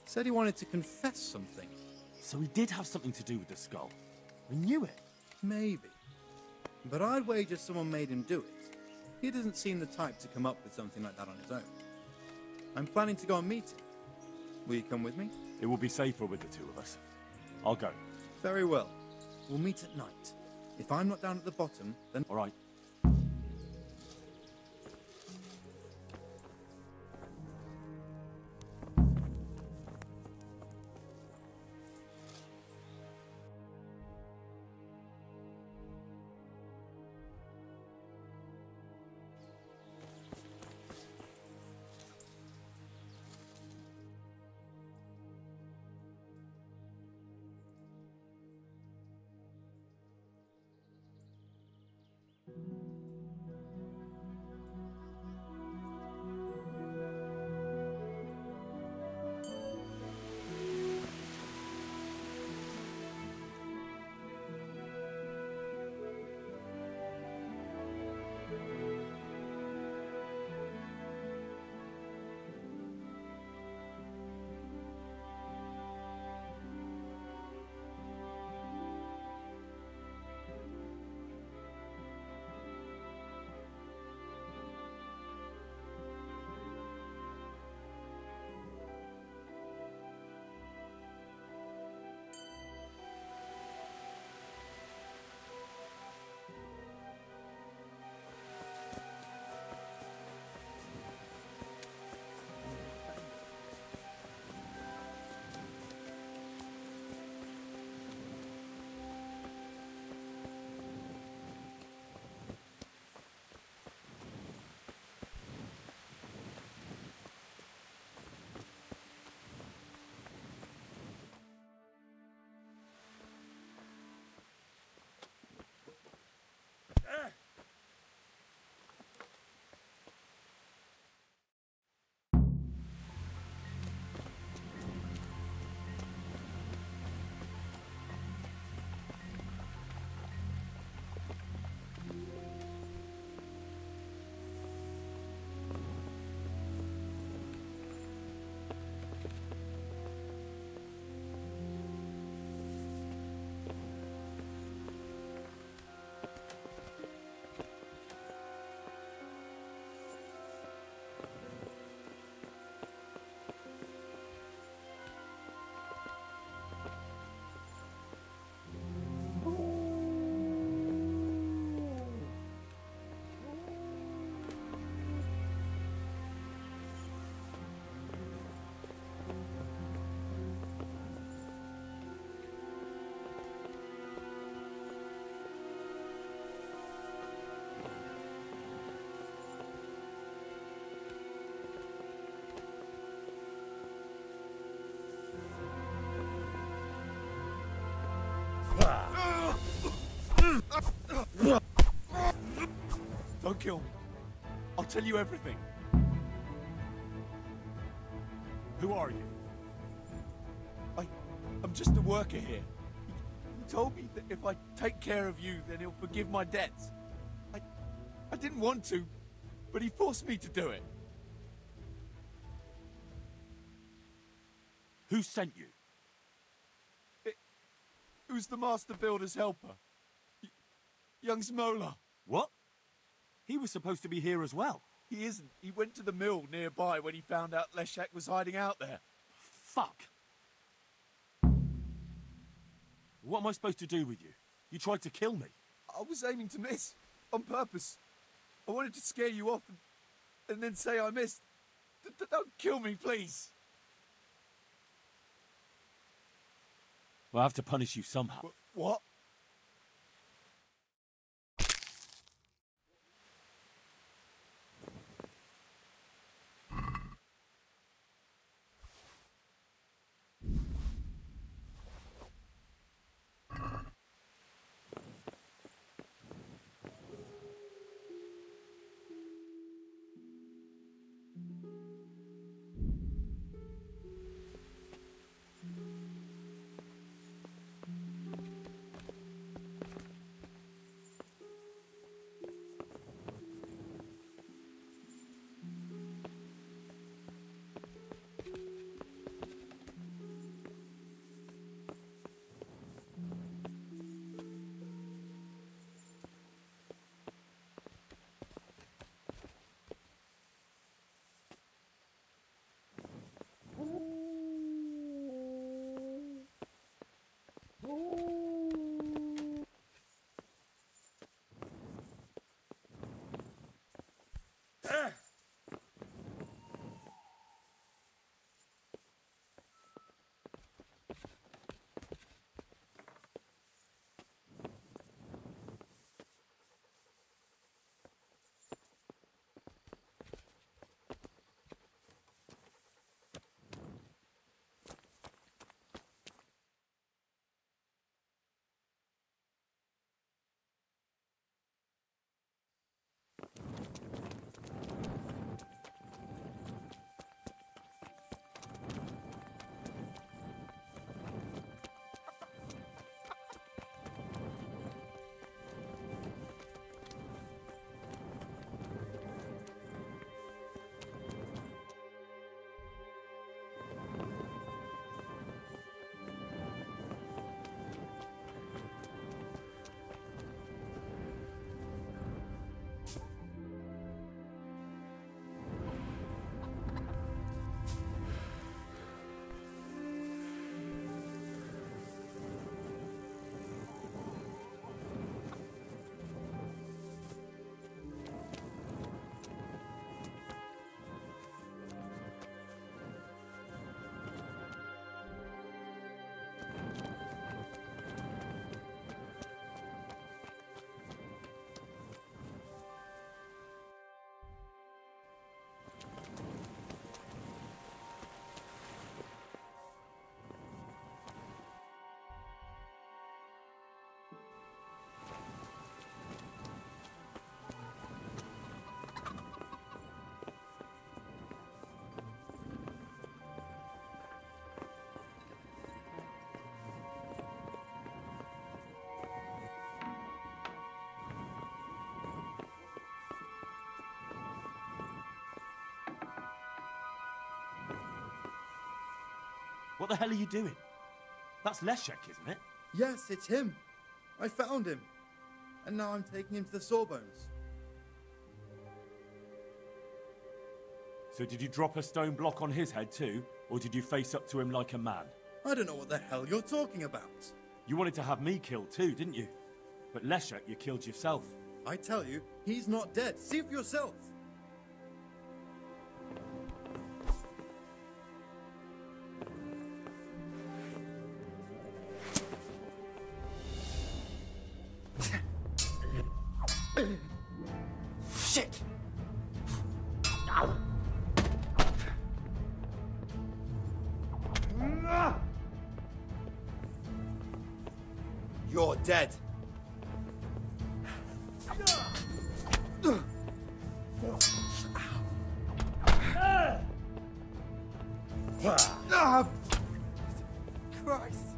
Said he wanted to confess something. So he did have something to do with the skull. I knew it. Maybe. But I'd wager someone made him do it. He doesn't seem the type to come up with something like that on his own. I'm planning to go and meet him. Will you come with me? It will be safer with the two of us. I'll go. Very well. We'll meet at night. If I'm not down at the bottom, then... All right. kill me. I'll tell you everything. Who are you? I'm just a worker here. He told me that if I take care of you, then he'll forgive my debts. I didn't want to, but he forced me to do it. Who sent you? It was the Master Builder's helper. Young Smola. What? He was supposed to be here as well. He isn't. He went to the mill nearby when he found out Leshek was hiding out there. Fuck. What am I supposed to do with you? You tried to kill me. I was aiming to miss. On purpose. I wanted to scare you off and then say I missed. Don't kill me, please. We'll have to punish you somehow. What? What the hell are you doing? That's Leshek, isn't it? Yes, it's him. I found him. And now I'm taking him to the Sawbones. So did you drop a stone block on his head too? Or did you face up to him like a man? I don't know what the hell you're talking about. You wanted to have me killed too, didn't you? But Leshek, you killed yourself. I tell you, he's not dead. See for yourself. Shit! You're dead. Christ!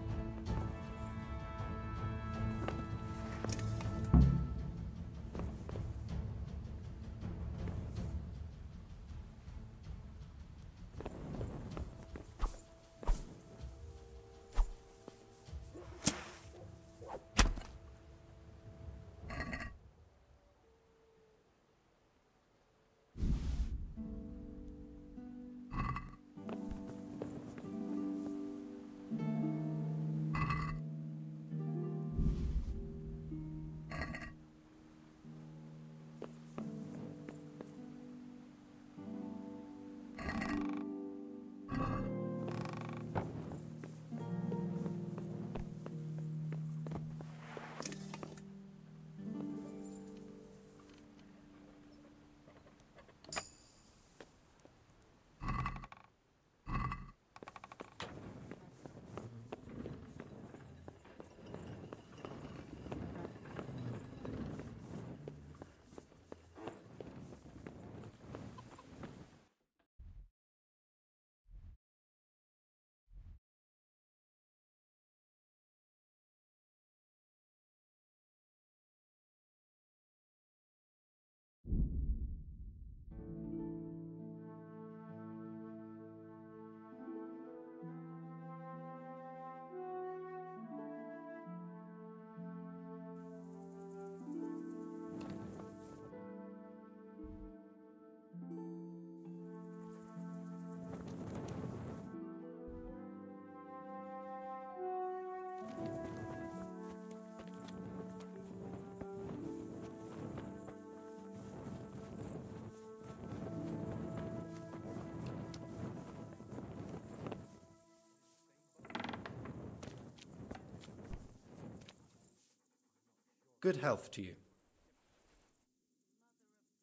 Good health to you.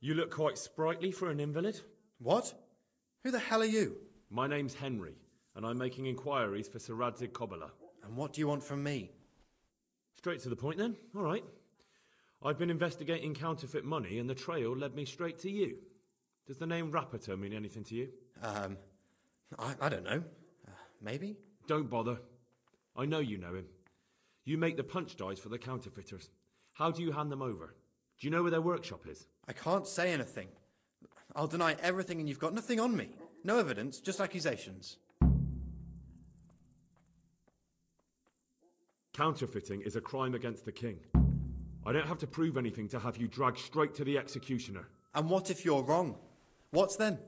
You look quite sprightly for an invalid. What? Who the hell are you? My name's Henry, and I'm making inquiries for Sir Radzig Kobyla. And what do you want from me? Straight to the point then. All right. I've been investigating counterfeit money, and the trail led me straight to you. Does the name Rapiter mean anything to you? I don't know. Maybe? Don't bother. I know you know him. You make the punch dies for the counterfeiters. How do you hand them over? Do you know where their workshop is? I can't say anything. I'll deny everything and you've got nothing on me. No evidence, just accusations. Counterfeiting is a crime against the king. I don't have to prove anything to have you dragged straight to the executioner. And what if you're wrong? What's then?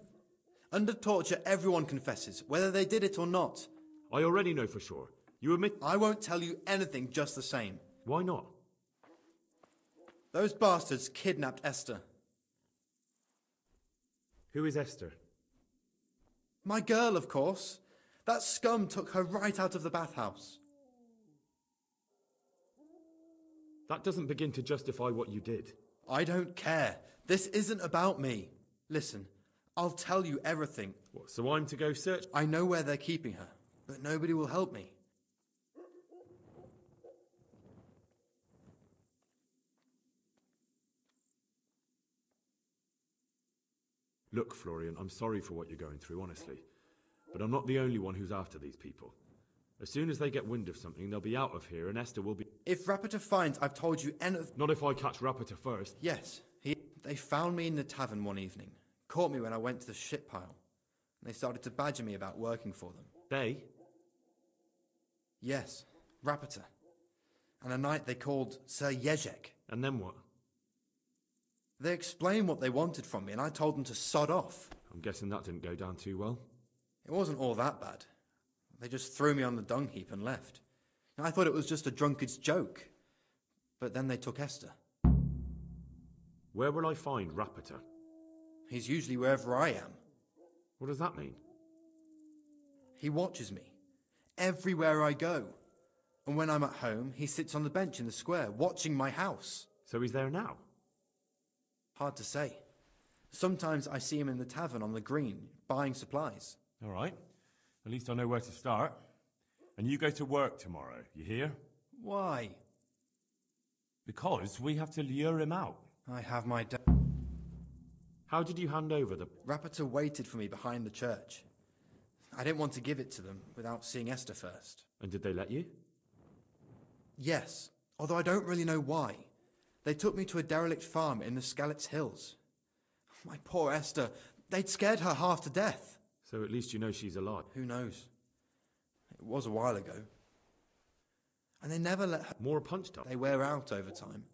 Under torture, everyone confesses, whether they did it or not. I already know for sure. You admit... I won't tell you anything just the same. Why not? Those bastards kidnapped Esther. Who is Esther? My girl, of course. That scum took her right out of the bathhouse. That doesn't begin to justify what you did. I don't care. This isn't about me. Listen, I'll tell you everything. What, so I'm to go search? I know where they're keeping her, but nobody will help me. Look, Florian, I'm sorry for what you're going through, honestly. But I'm not the only one who's after these people. As soon as they get wind of something, they'll be out of here and Esther will be... If Rapiter finds I've told you anything... Not if I catch Rapiter first. Yes. They found me in the tavern one evening. Caught me when I went to the ship pile. And they started to badger me about working for them. They? Yes. Rapiter. And a night they called Sir Jezek. And then what? They explained what they wanted from me, and I told them to sod off. I'm guessing that didn't go down too well. It wasn't all that bad. They just threw me on the dung heap and left. And I thought it was just a drunkard's joke. But then they took Esther. Where will I find Rapiter? He's usually wherever I am. What does that mean? He watches me. Everywhere I go. And when I'm at home, he sits on the bench in the square, watching my house. So he's there now? Hard to say. Sometimes I see him in the tavern on the green, buying supplies. All right. At least I know where to start. And you go to work tomorrow, you hear? Why? Because we have to lure him out. I have my How did you hand over the... Rapiter waited for me behind the church. I didn't want to give it to them without seeing Esther first. And did they let you? Yes, although I don't really know why. They took me to a derelict farm in the Skalitz Hills. My poor Esther, they'd scared her half to death. So at least you know she's alive. Who knows? It was a while ago. And they never let her... More punched up? They wear out over time.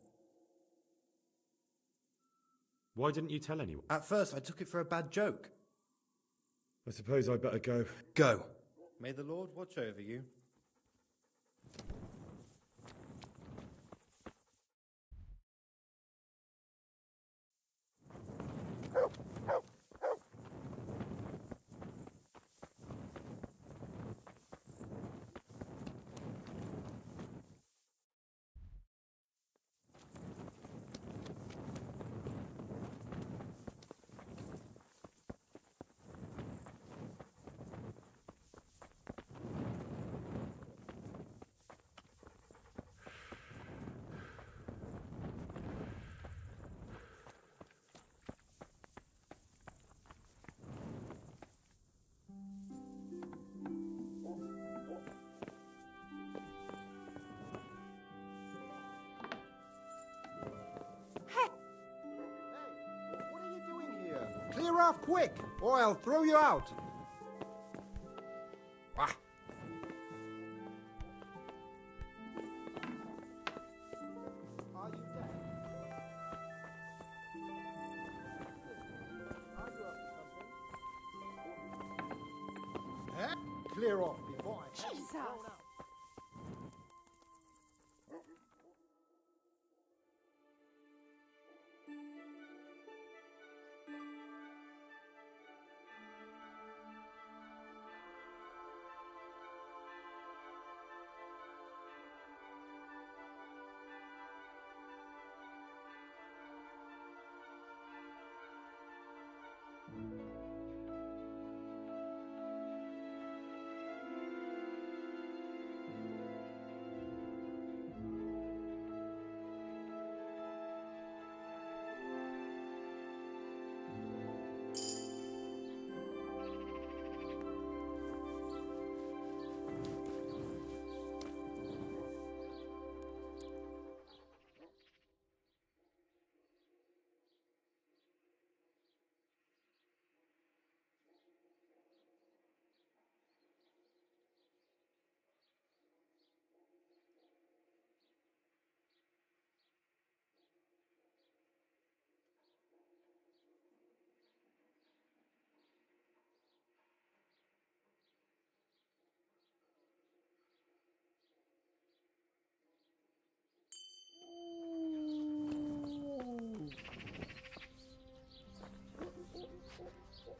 Why didn't you tell anyone? At first, I took it for a bad joke. I suppose I'd better go. Go. May the Lord watch over you. Clear off quick, or I'll throw you out. Ah. Are you dead? Are you up to something? Eh? Clear off before I have you thrown out.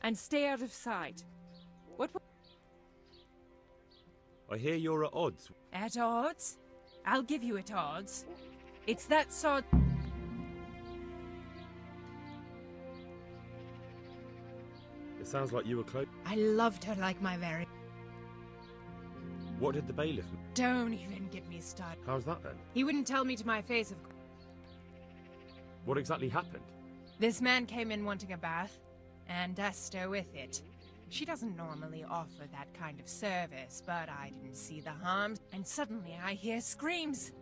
And stay out of sight. What? I hear you're at odds. At odds? I'll give you at odds. It's that sod. It sounds like you were close. I loved her like my very. What did the bailiff? Don't even get me started. How's that then? He wouldn't tell me to my face, of course. What exactly happened? This man came in wanting a bath, and Esther with it. She doesn't normally offer that kind of service, but I didn't see the harm, and suddenly I hear screams.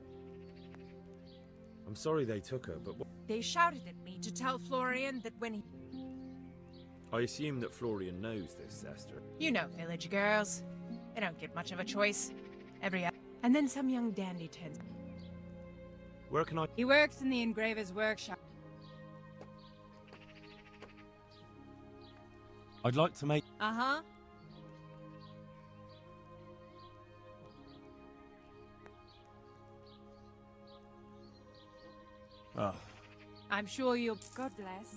I'm sorry they took her, but They shouted at me to tell Florian that when he... I assume that Florian knows this, Esther. You know village girls. They don't get much of a choice. And then some young dandy turns. Where can I... He works in the engraver's workshop. I'd like to make... Uh-huh. Oh. I'm sure you'll... God bless.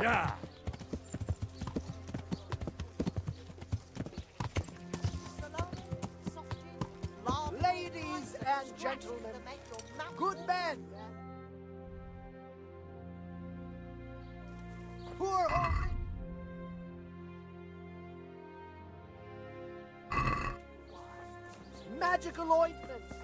Yeah. Ladies and gentlemen, good men, poor magical ointments.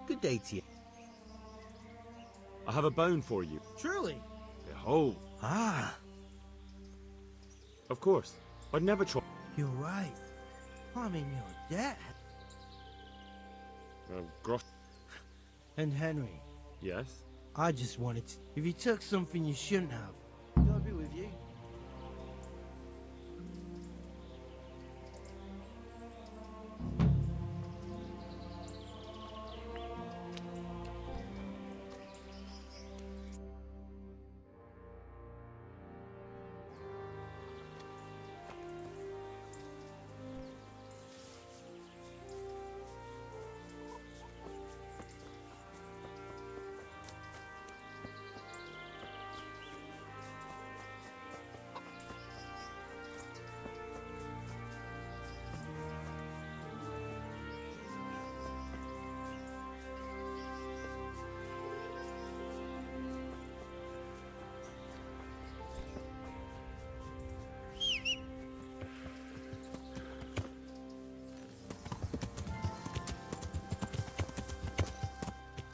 Good day to you. I have a bone for you. Truly? Behold. Ah. Of course. I'd never try. You're right. I'm in your debt. Gross. And Henry. Yes? I just wanted to... If you took something you shouldn't have, could I be with you?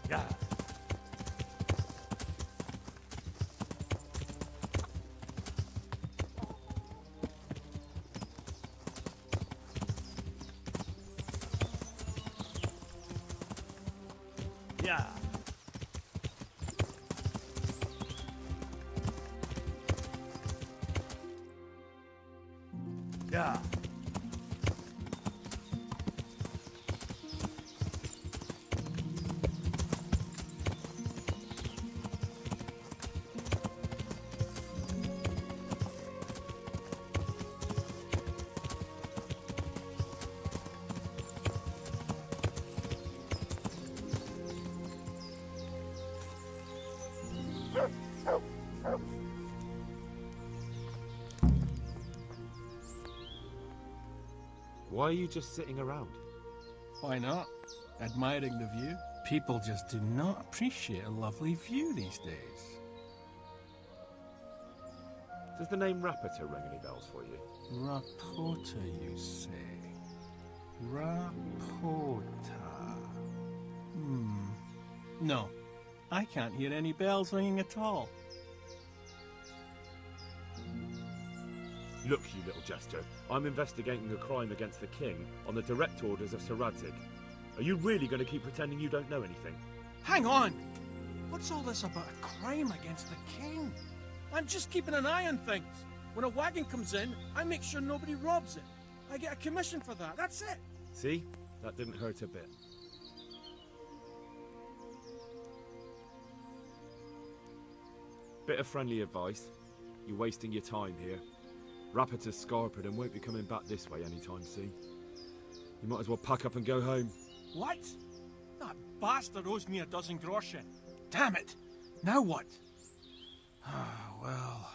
Yeah. Yeah. Yeah. Why are you just sitting around? Why not? Admiring the view. People just do not appreciate a lovely view these days. Does the name Rapita ring any bells for you? Rapota, you say? Rapota. No, I can't hear any bells ringing at all. Look, you little jester. I'm investigating a crime against the king on the direct orders of Sir Radzig. Are you really going to keep pretending you don't know anything? Hang on! What's all this about a crime against the king? I'm just keeping an eye on things. When a wagon comes in, I make sure nobody robs it. I get a commission for that, that's it. See? That didn't hurt a bit. Bit of friendly advice. You're wasting your time here. Rapita's scarpered and won't be coming back this way anytime soon. You might as well pack up and go home. What? That bastard owes me a dozen groschen. Damn it! Now what? Well,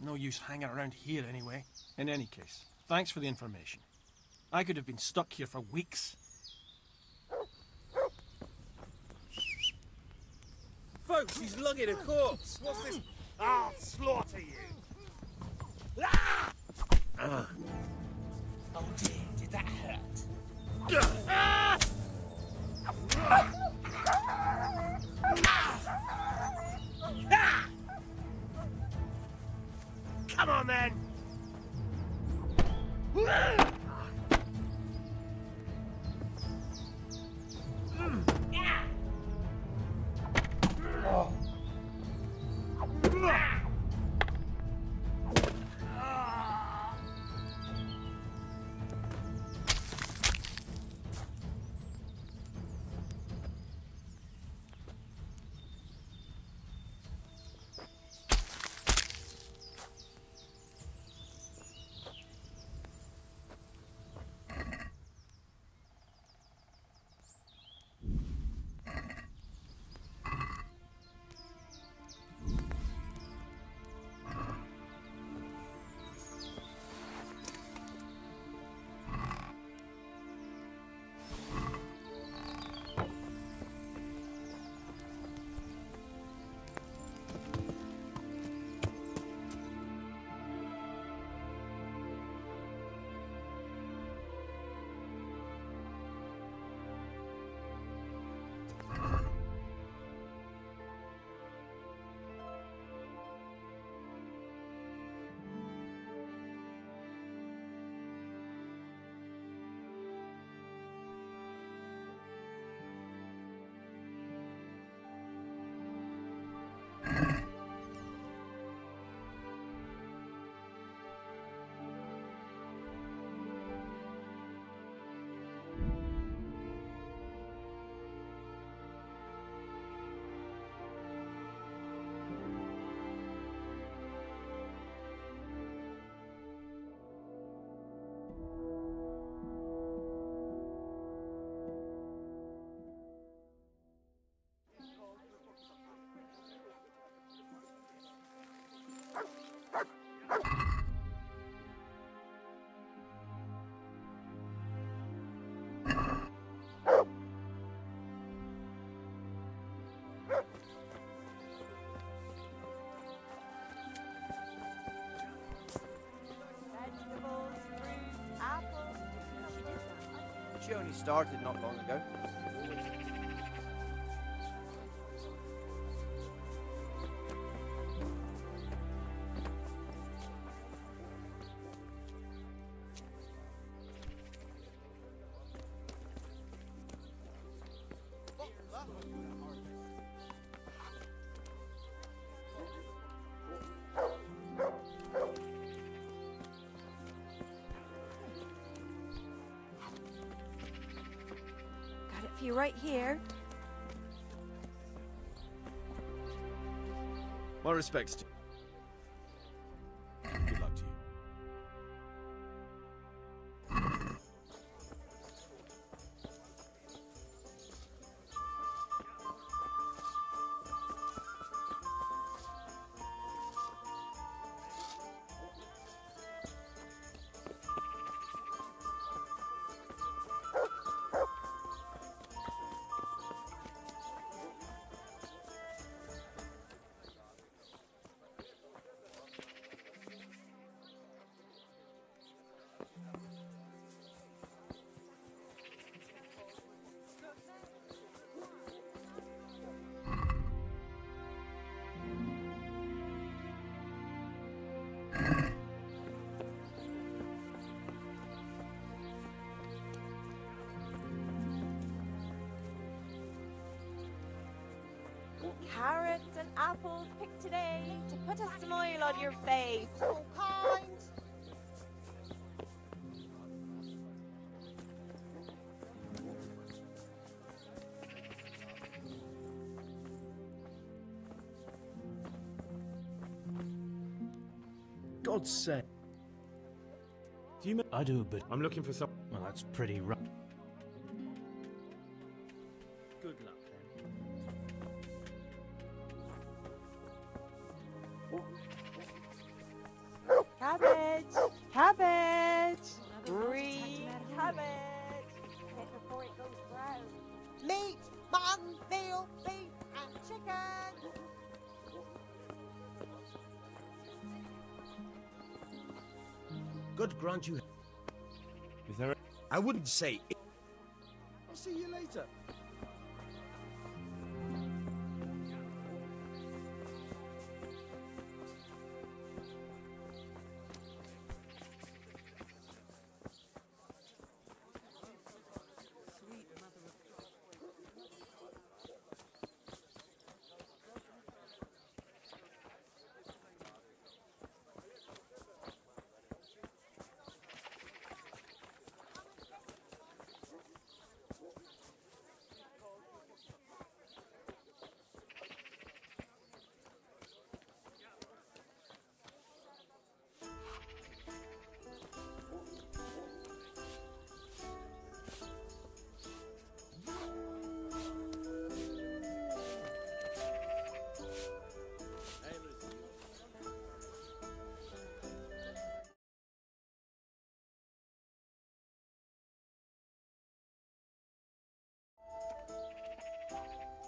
no use hanging around here anyway. In any case, thanks for the information. I could have been stuck here for weeks. Folks, he's lugging a corpse. What's this? I'll slaughter you. Ah! Oh dear, did that hurt? Ah! Ah! Come on then! She only started not long ago. You right here. My respects to you. Good luck to you. and apples picked today to put a smile on your face. So kind. God's sake. Do you? I do, but I'm looking for some. Well, that's pretty rough. Good luck then. Cabbage! Cabbage! Green cabbage! Hit before it goes brown. Meat, mutton, veal, beef, and chicken. God grant you. Is there? I wouldn't say. I'll see you later.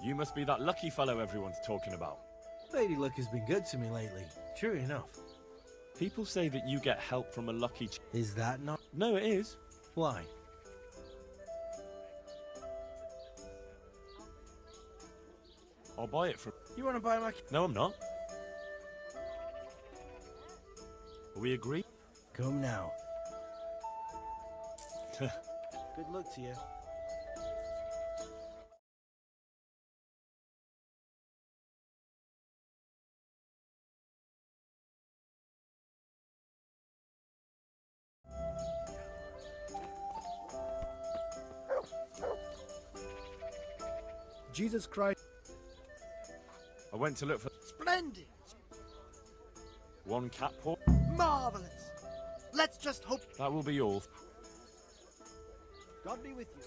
You must be that lucky fellow everyone's talking about. Lady Luck has been good to me lately. True enough. People say that you get help from a lucky. Is that not? No, it is. Why? I'll buy it from. You want to buy my? No, I'm not. Are we agreed? Come now. Good luck to you. Jesus Christ. I went to look for Splendid. one cat paw. Marvelous. Let's just hope. That will be all. God be with you.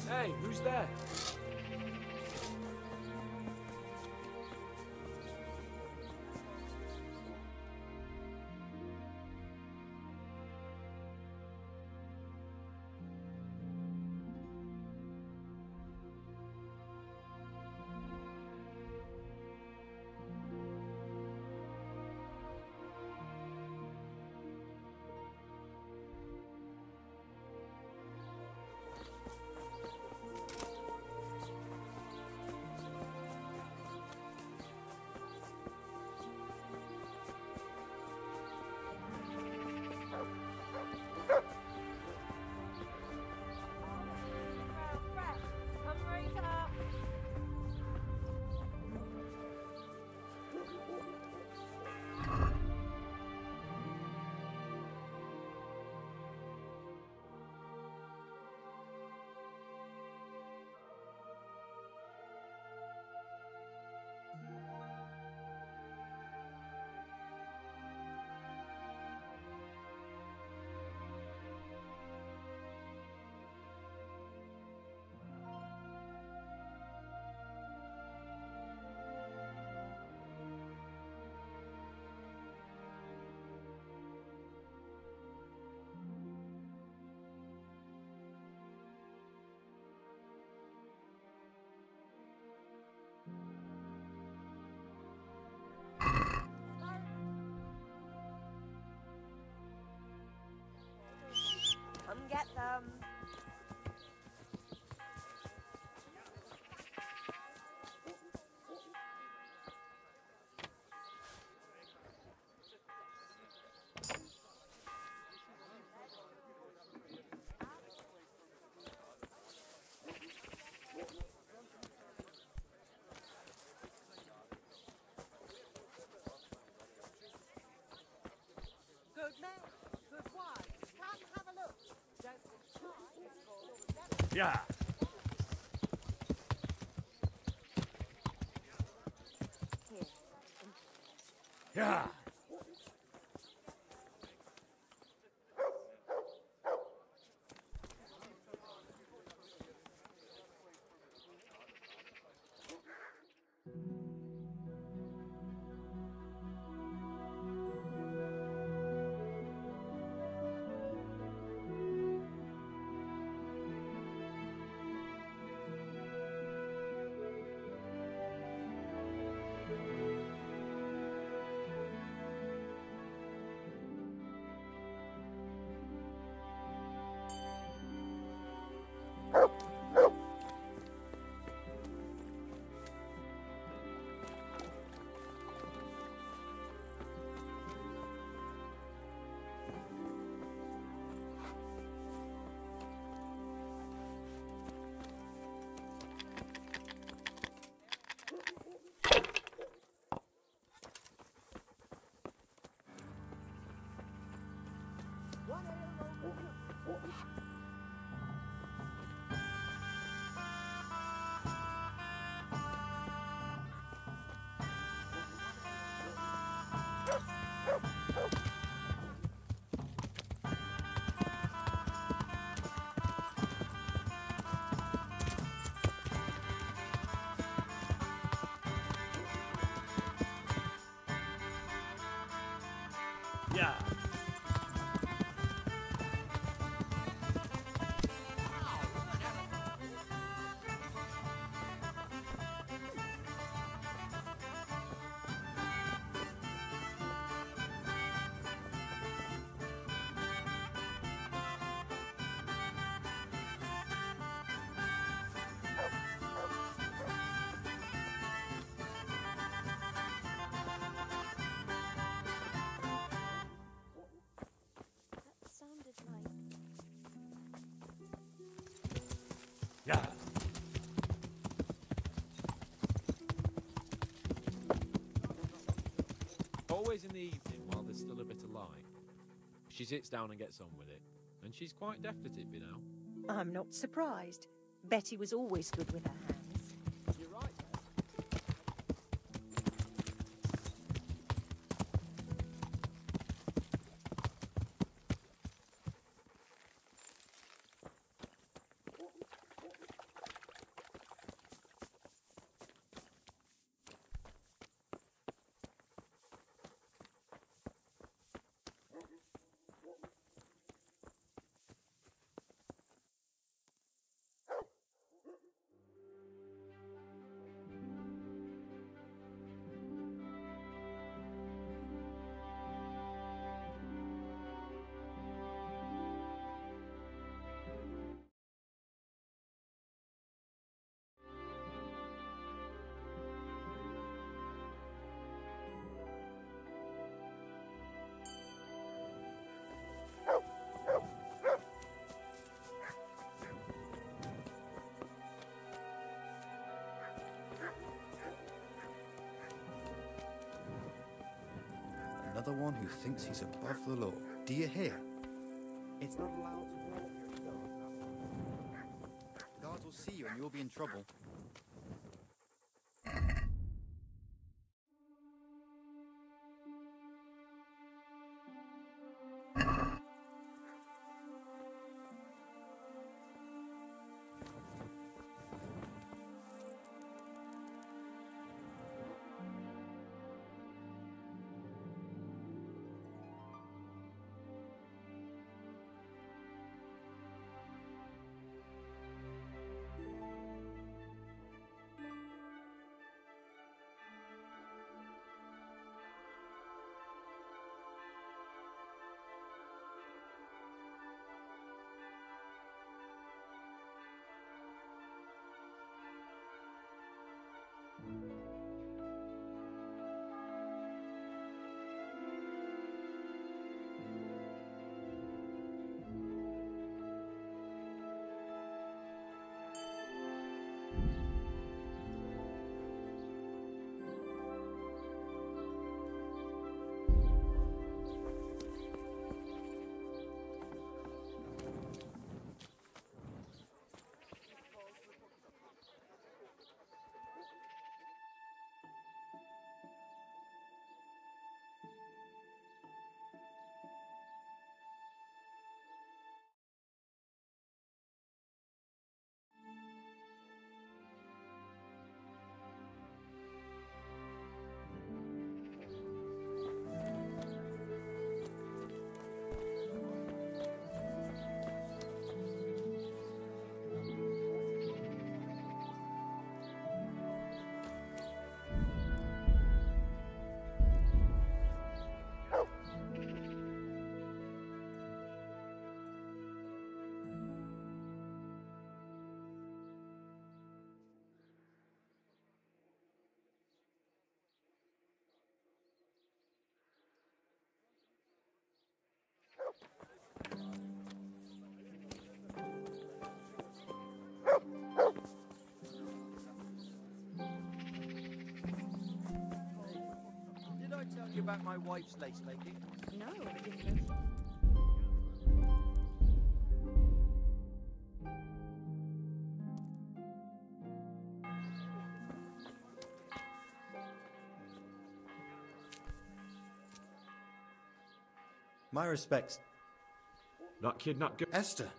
Hey, who's there? Yeah. Yeah. Yeah. Yeah. Always in the evening while there's still a bit of light. She sits down and gets on with it. And she's quite deft at it, you know. I'm not surprised. Betty was always good with her hands. You're right, Another one who thinks he's above the law. Do you hear? It's not allowed to blow up your guards. Guards will see you and you'll be in trouble. you about my wife's lace making? No, English. My respects. That kidnapped girl. Esther.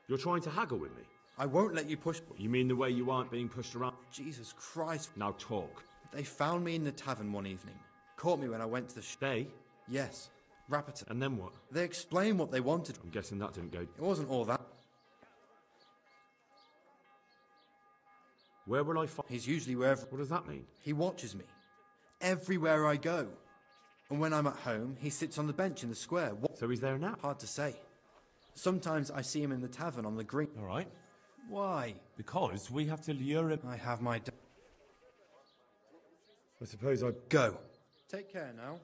You're trying to haggle with me? I won't let you push... You mean the way you aren't being pushed around? Jesus Christ. Now talk. They found me in the tavern one evening. Caught me when I went to the... They? Yes. Rapperton. And then what? They explained what they wanted. I'm guessing that didn't go... It wasn't all that. Where will I find... He's usually wherever... What does that mean? He watches me. Everywhere I go. And when I'm at home, he sits on the bench in the square. So he's there now? Hard to say. Sometimes I see him in the tavern on the green. All right. Why? Because we have to lure him... I have my... I suppose I'd... Go. Take care now.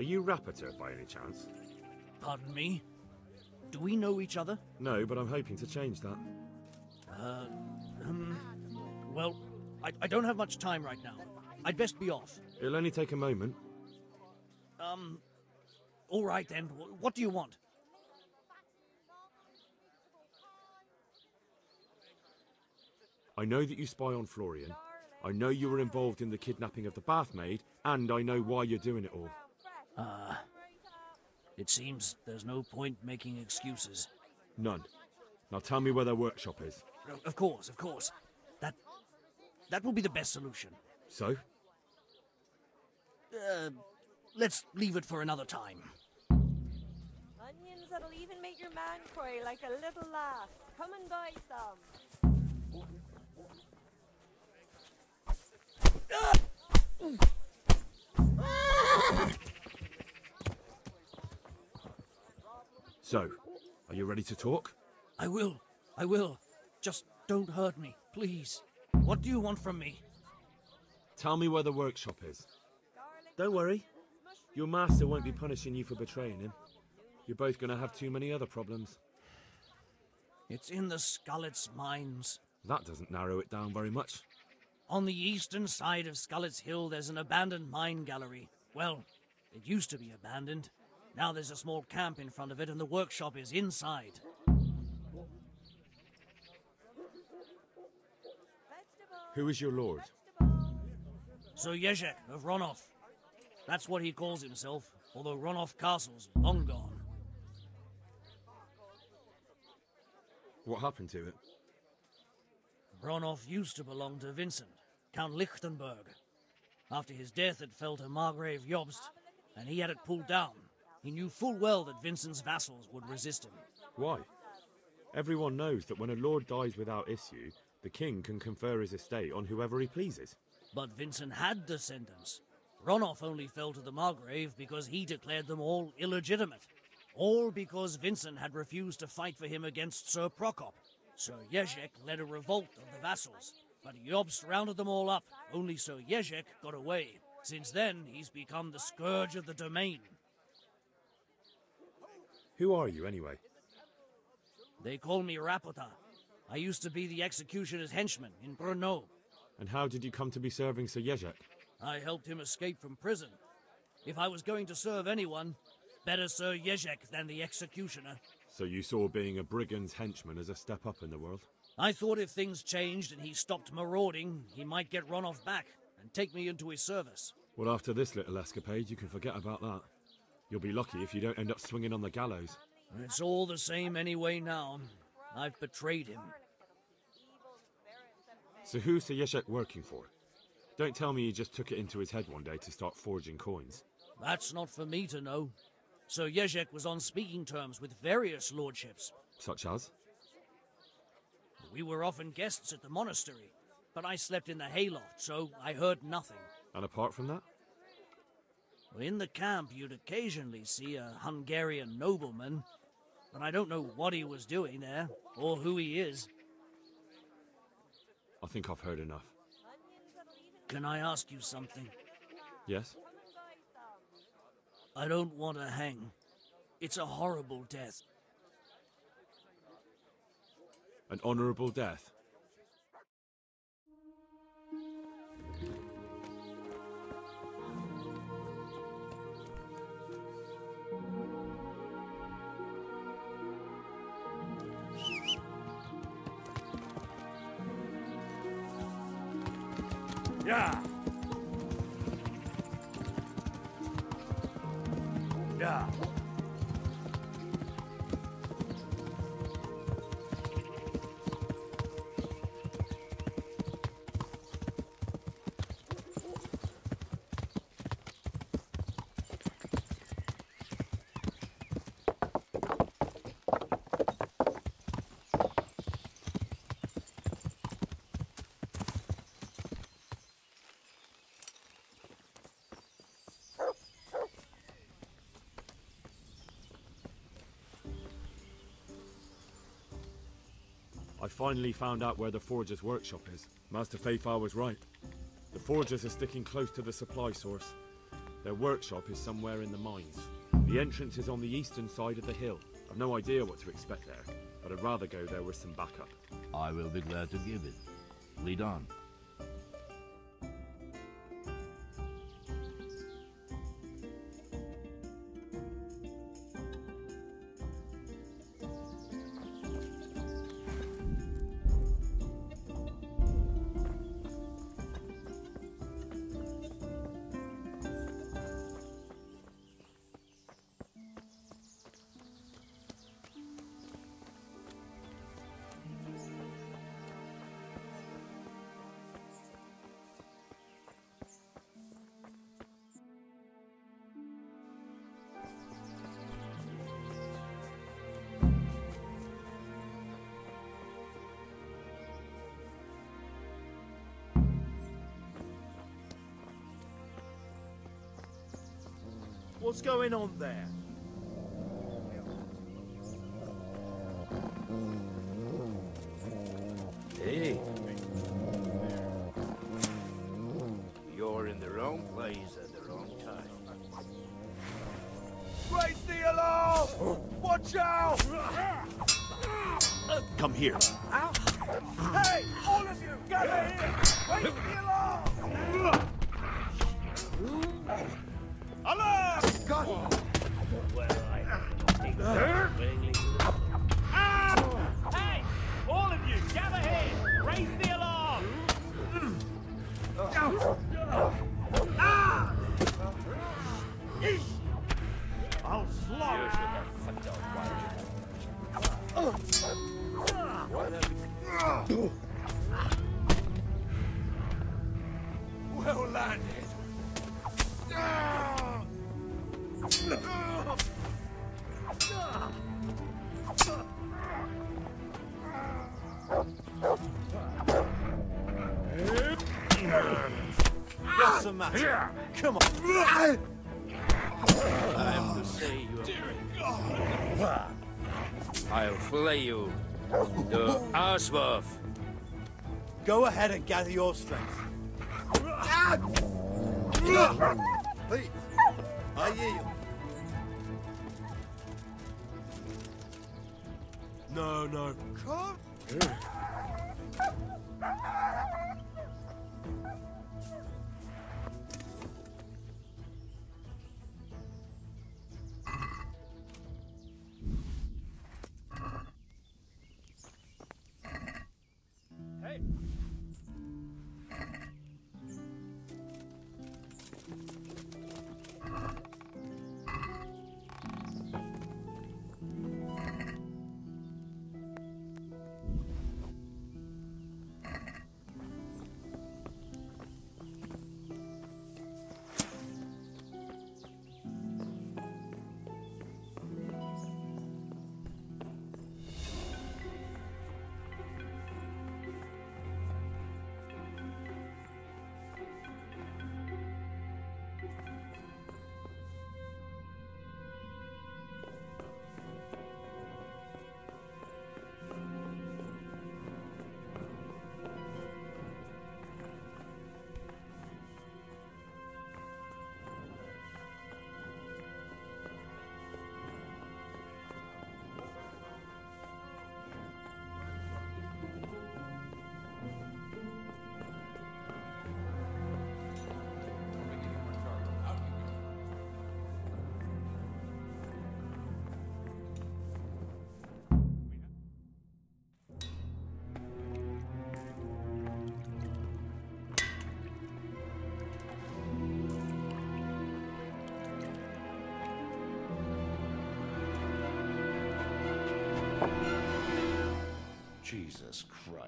Are you Rappator by any chance? Pardon me? Do we know each other? No, but I'm hoping to change that. Well, I don't have much time right now. I'd best be off. It'll only take a moment. All right then. What do you want? I know that you spy on Florian. I know you were involved in the kidnapping of the bathmaid, and I know why you're doing it all. It seems there's no point making excuses. None. Now tell me where their workshop is. Of course. That will be the best solution. So? Let's leave it for another time. Onions that'll even make your man cry like a little lass. Come and buy some. So, are you ready to talk? I will. Just don't hurt me, please. What do you want from me? Tell me where the workshop is. Don't worry. Your master won't be punishing you for betraying him. You're both going to have too many other problems. It's in the Skullet's mines. That doesn't narrow it down very much. On the eastern side of Skullet's Hill, there's an abandoned mine gallery. Well, it used to be abandoned. Now there's a small camp in front of it, and the workshop is inside. Who is your lord? Sir Jezek of Ronov. That's what he calls himself, although Ronov Castle's long gone. What happened to it? Ronov used to belong to Vincent, Count Lichtenberg. After his death, it fell to Margrave Jobst, and he had it pulled down. He knew full well that Vincent's vassals would resist him. Why? Everyone knows that when a lord dies without issue, the king can confer his estate on whoever he pleases. But Vincent had descendants. Ronov only fell to the Margrave because he declared them all illegitimate. All because Vincent had refused to fight for him against Sir Prokop. Sir Jezek led a revolt of the vassals, but Jobst rounded them all up. Only Sir Jezek got away. Since then, he's become the scourge of the domain. Who are you, anyway? They call me Rapota. I used to be the executioner's henchman in Brno. And how did you come to be serving Sir Jezek? I helped him escape from prison. If I was going to serve anyone, better Sir Jezek than the executioner. So you saw being a brigand's henchman as a step up in the world? I thought if things changed and he stopped marauding, he might get Ronov back and take me into his service. Well, after this little escapade, you can forget about that. You'll be lucky if you don't end up swinging on the gallows. It's all the same anyway now. I've betrayed him. So who's Sir Jezek working for? Don't tell me he just took it into his head one day to start forging coins. That's not for me to know. Sir Jezek was on speaking terms with various lordships. Such as? We were often guests at the monastery, but I slept in the hayloft, so I heard nothing. And apart from that? In the camp, you'd occasionally see a Hungarian nobleman, but I don't know what he was doing there, or who he is. I think I've heard enough. Can I ask you something? Yes? I don't want to hang. It's a horrible death. An honourable death? Yeah. Yeah. I finally found out where the Forger's workshop is. Master Faithfar was right. The Forgers are sticking close to the supply source. Their workshop is somewhere in the mines. The entrance is on the eastern side of the hill. I've no idea what to expect there, but I'd rather go there with some backup. I will be glad to give it. Lead on. What's going on there? Hey. You're in the wrong place at the wrong time. Raise the alarm! Watch out! Come here. Hey, all of you, gather here! Raise the alarm! Alarm! God! Well, I Hey! All of you, gather here! Raise the alarm! I'll slaughter you! Well landed! What's the matter? Come on! I'm to say you are I'll fillet you to Arsworth. Go ahead and gather your strength. Please, I yield. No. Come. Hey.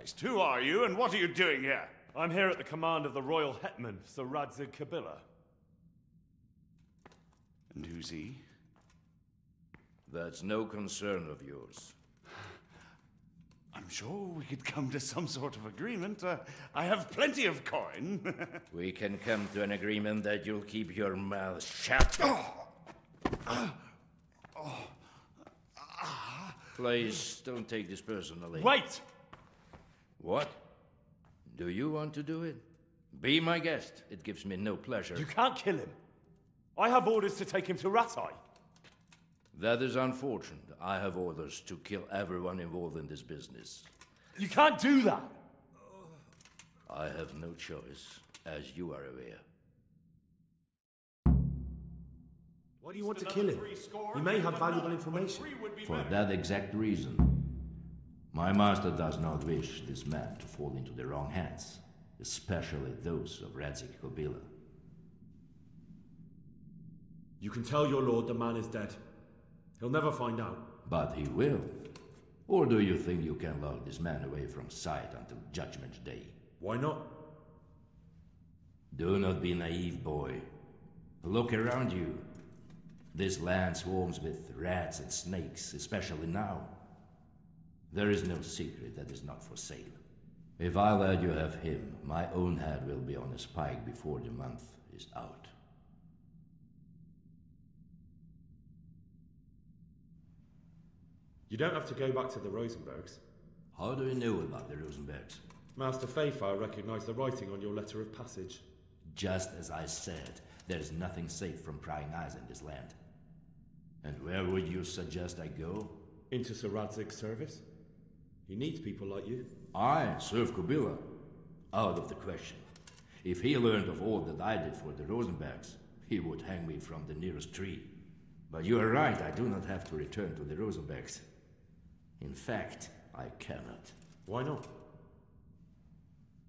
Christ, who are you and what are you doing here? I'm here at the command of the royal hetman, Sir Radzig Kobyla. And who's he? That's no concern of yours. I'm sure we could come to some sort of agreement. I have plenty of coin. We can come to an agreement that you'll keep your mouth shut. Please, don't take this personally. Wait! What? Do you want to do it? Be my guest. It gives me no pleasure. You can't kill him. I have orders to take him to Rattay. That is unfortunate. I have orders to kill everyone involved in this business. You can't do that! I have no choice, as you are aware. Why do you want to kill him? He may have valuable information. For that exact reason. My master does not wish this man to fall into the wrong hands, especially those of Radzig Kobyla. You can tell your lord the man is dead. He'll never find out. But he will. Or do you think you can lock this man away from sight until Judgment Day? Why not? Do not be naive, boy. Look around you. This land swarms with rats and snakes, especially now. There is no secret that is not for sale. If I let you have him, my own head will be on a spike before the month is out. You don't have to go back to the Rosenbergs. How do you know about the Rosenbergs? Master Fafar recognized the writing on your letter of passage. Just as I said, there's nothing safe from prying eyes in this land. And where would you suggest I go? Into Sir Radzig's service. He needs people like you. I serve Kobyla. Out of the question. If he learned of all that I did for the Rosenbergs, he would hang me from the nearest tree. But you are right, I do not have to return to the Rosenbergs. In fact, I cannot. Why not?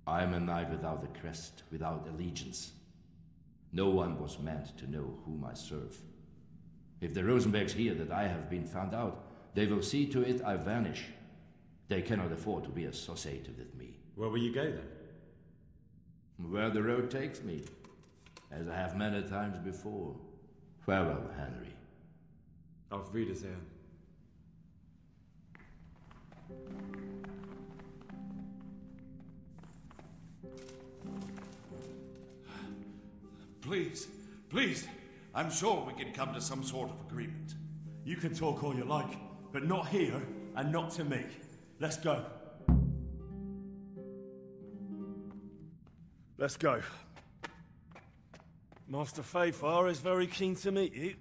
I am a knight without a crest, without allegiance. No one was meant to know whom I serve. If the Rosenbergs hear that I have been found out, they will see to it I vanish. They cannot afford to be associated with me. Where will you go then? Where the road takes me, as I have many times before. Farewell, Henry. Auf Wiedersehen. Please, please, I'm sure we can come to some sort of agreement. You can talk all you like, but not here and not to me. Let's go. Let's go. Master Fafar is very keen to meet you.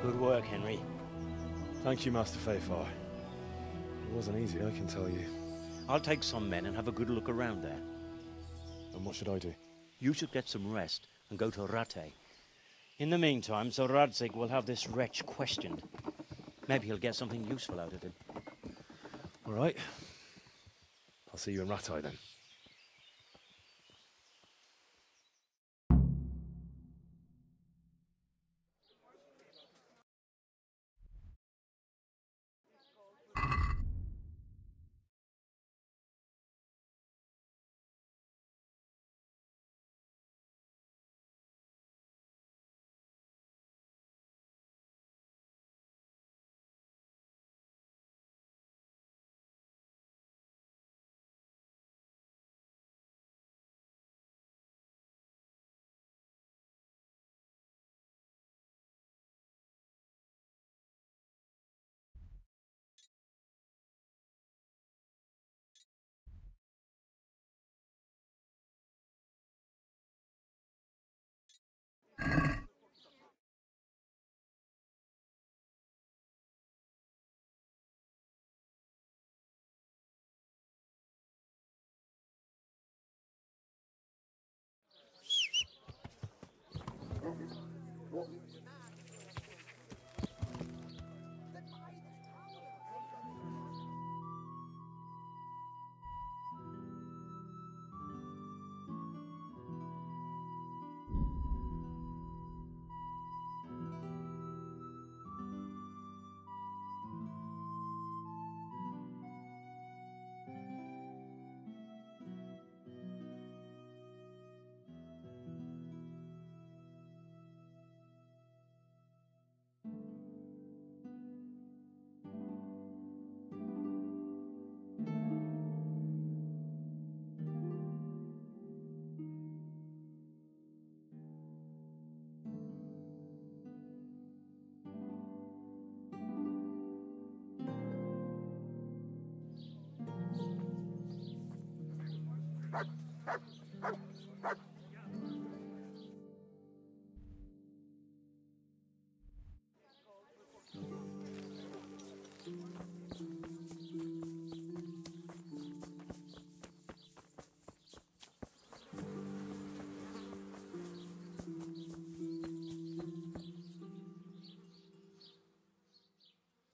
Good work, Henry. Thank you, Master Fafar. It wasn't easy, I can tell you. I'll take some men and have a good look around there. And what should I do? You should get some rest and go to Rattay. In the meantime, Sir Radzig will have this wretch questioned. Maybe he'll get something useful out of him. All right. I'll see you in Rattay then.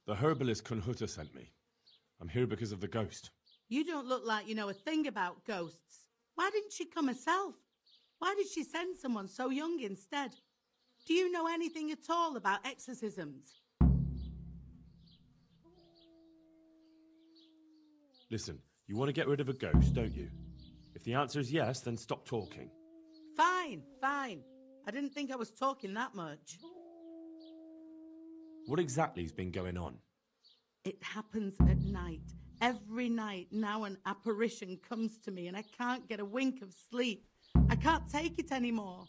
The herbalist Kunhuta sent me. I'm here because of the ghost. You don't look like you know a thing about ghosts. Why didn't she come herself? Why did she send someone so young instead? Do you know anything at all about exorcisms? Listen, you want to get rid of a ghost, don't you? If the answer is yes, then stop talking. Fine, fine. I didn't think I was talking that much. What exactly has been going on? It happens at night. Every night now an apparition comes to me and I can't get a wink of sleep. I can't take it anymore.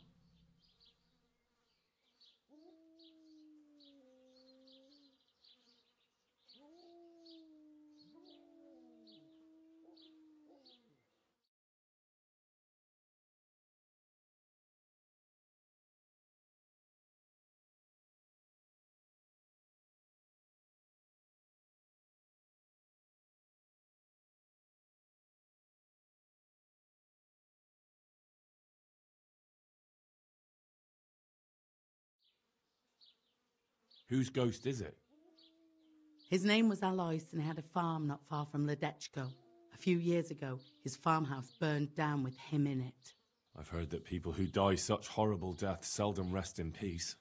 Whose ghost is it? His name was Alois and he had a farm not far from Ledechko. A few years ago, his farmhouse burned down with him in it. I've heard that people who die such horrible deaths seldom rest in peace.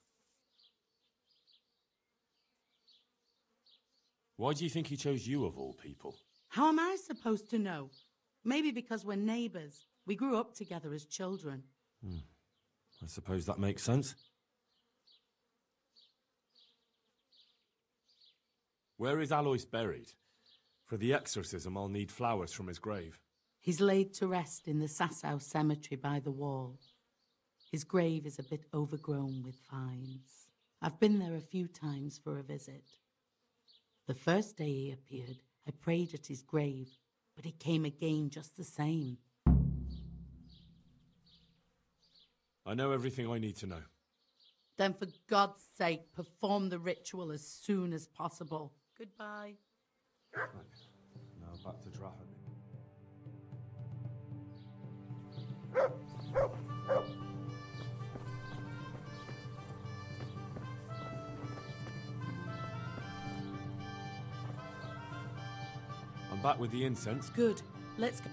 Why do you think he chose you of all people? How am I supposed to know? Maybe because we're neighbours. We grew up together as children. I suppose that makes sense. Where is Alois buried? For the exorcism, I'll need flowers from his grave. He's laid to rest in the Sasau cemetery by the wall. His grave is a bit overgrown with vines. I've been there a few times for a visit. The first day he appeared, I prayed at his grave, but he came again just the same. I know everything I need to know. Then for God's sake, perform the ritual as soon as possible. Goodbye. Right. Now back to Drahomin. I'm back with the incense. Good. Let's go.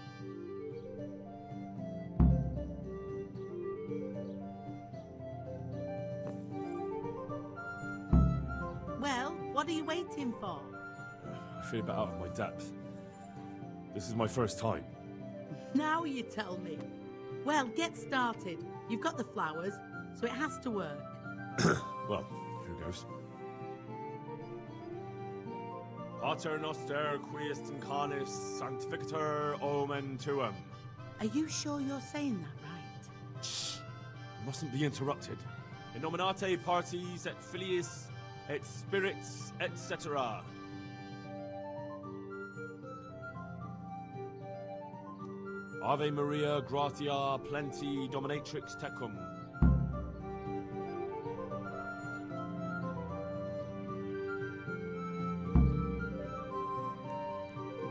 Well, what are you waiting for? I feel a bit out of my depth. This is my first time. Now you tell me. Well, get started. You've got the flowers, so it has to work. Well, here goes. Pater noster quiest incarnis sanctificator omen tuum. Are you sure you're saying that right? Shh! I mustn't be interrupted. In nominate parties et filiis et spirits etc. Ave Maria, gratia plenti dominatrix tecum.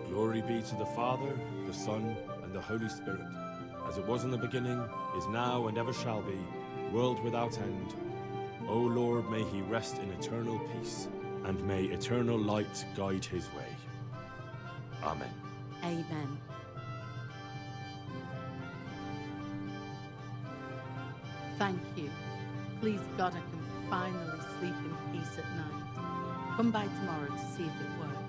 Glory be to the Father, the Son, and the Holy Spirit, as it was in the beginning, is now, and ever shall be, world without end. O Lord, may he rest in eternal peace, and may eternal light guide his way. Amen. Amen. Thank you. Please God I can finally sleep in peace at night. Come by tomorrow to see if it worked.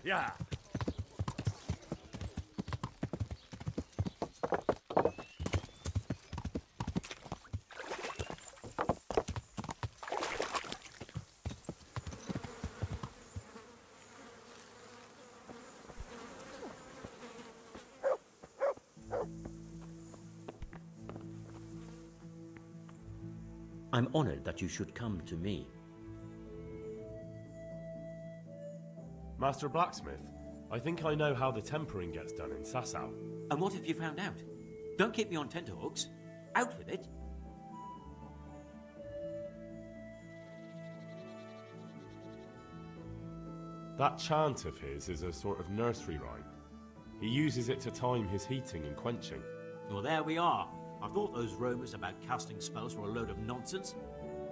Yeah. I'm honored that you should come to me. Master Blacksmith, I think I know how the tempering gets done in Sasau. And what have you found out? Don't keep me on tenterhooks. Out with it. That chant of his is a sort of nursery rhyme. He uses it to time his heating and quenching. Well, there we are. I thought those rumours about casting spells were a load of nonsense.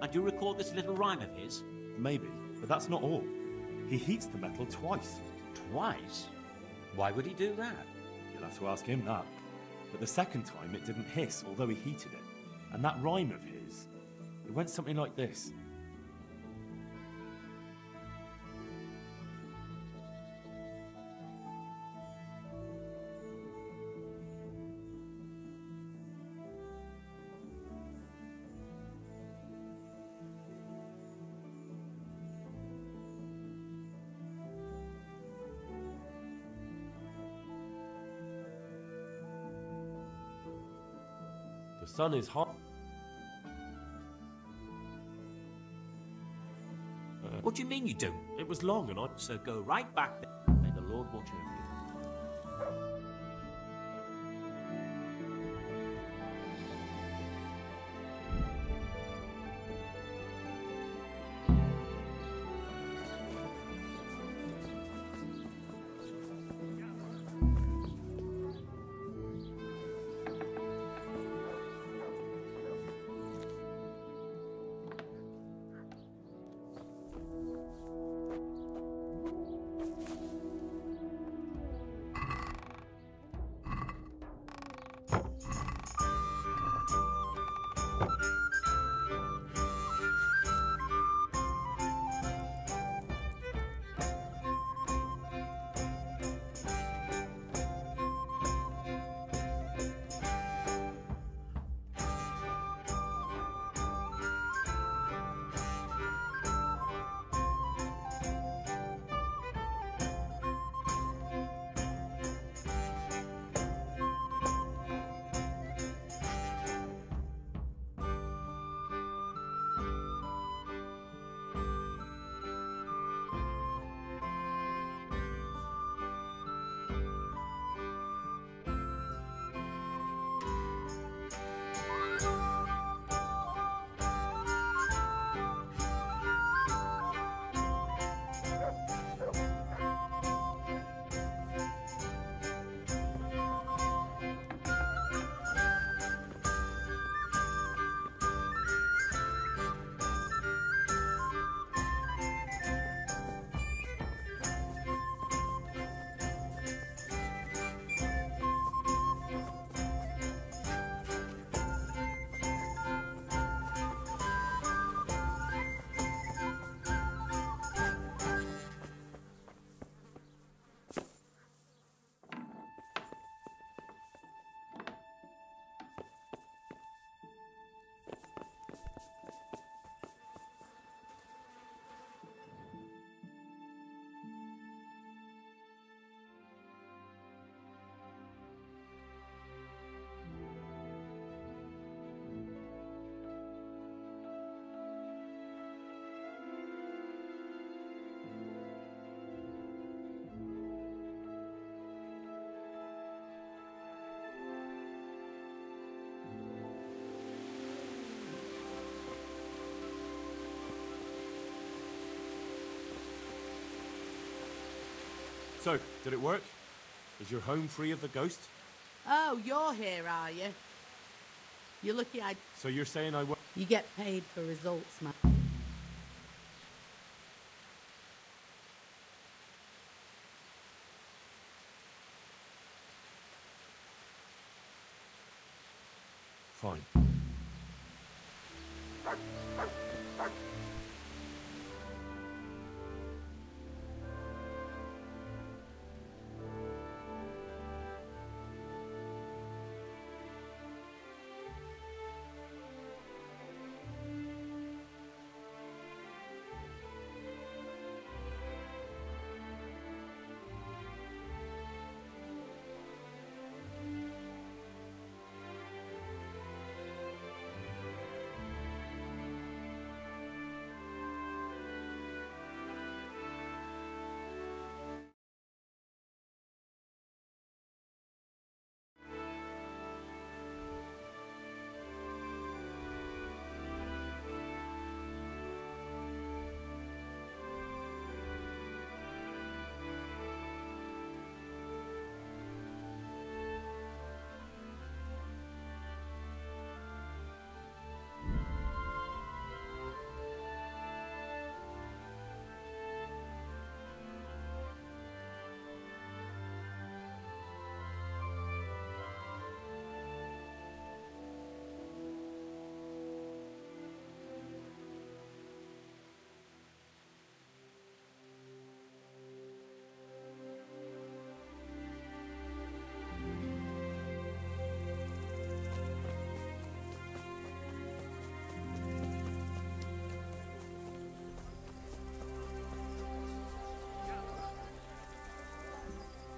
And do you recall this little rhyme of his? Maybe, but that's not all. He heats the metal twice. Twice? Why would he do that? You'll have to ask him that. But the second time it didn't hiss, although he heated it. And that rhyme of his, it went something like this. The sun is hot. What do you mean you don't? It was long and I... So go right back there. May the Lord watch over you. So, did it work? Is your home free of the ghost? Oh, you're here, are you? You're lucky I... So you're saying I work... You get paid for results, man. Fine.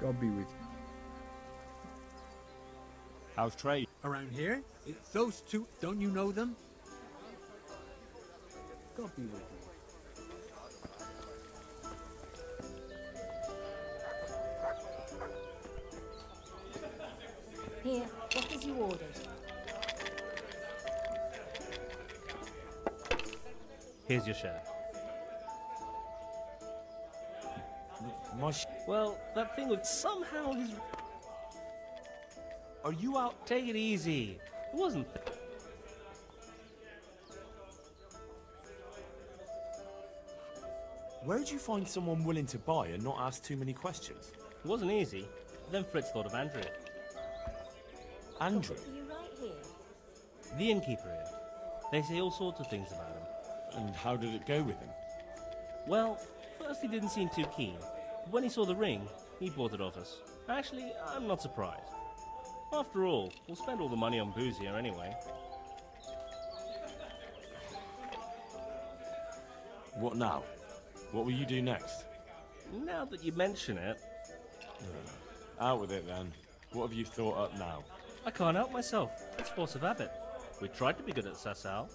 God be with you. How's trade? Around here? It's those two. Don't you know them? God be with you. Here, just as you ordered. Here's your share. Well, that thing with somehow his... Are you out? Take it easy. It wasn't... Where'd you find someone willing to buy and not ask too many questions? It wasn't easy. Then Fritz thought of Andrew. Andrew? Are you right here? The innkeeper here. They say all sorts of things about him. And how did it go with him? Well, first he didn't seem too keen. But when he saw the ring, he bought it off us. Actually, I'm not surprised. After all, we'll spend all the money on booze here anyway. What now? What will you do next? Now that you mention it... Out with it then. What have you thought up now? I can't help myself. It's force of habit. We tried to be good at Sasau.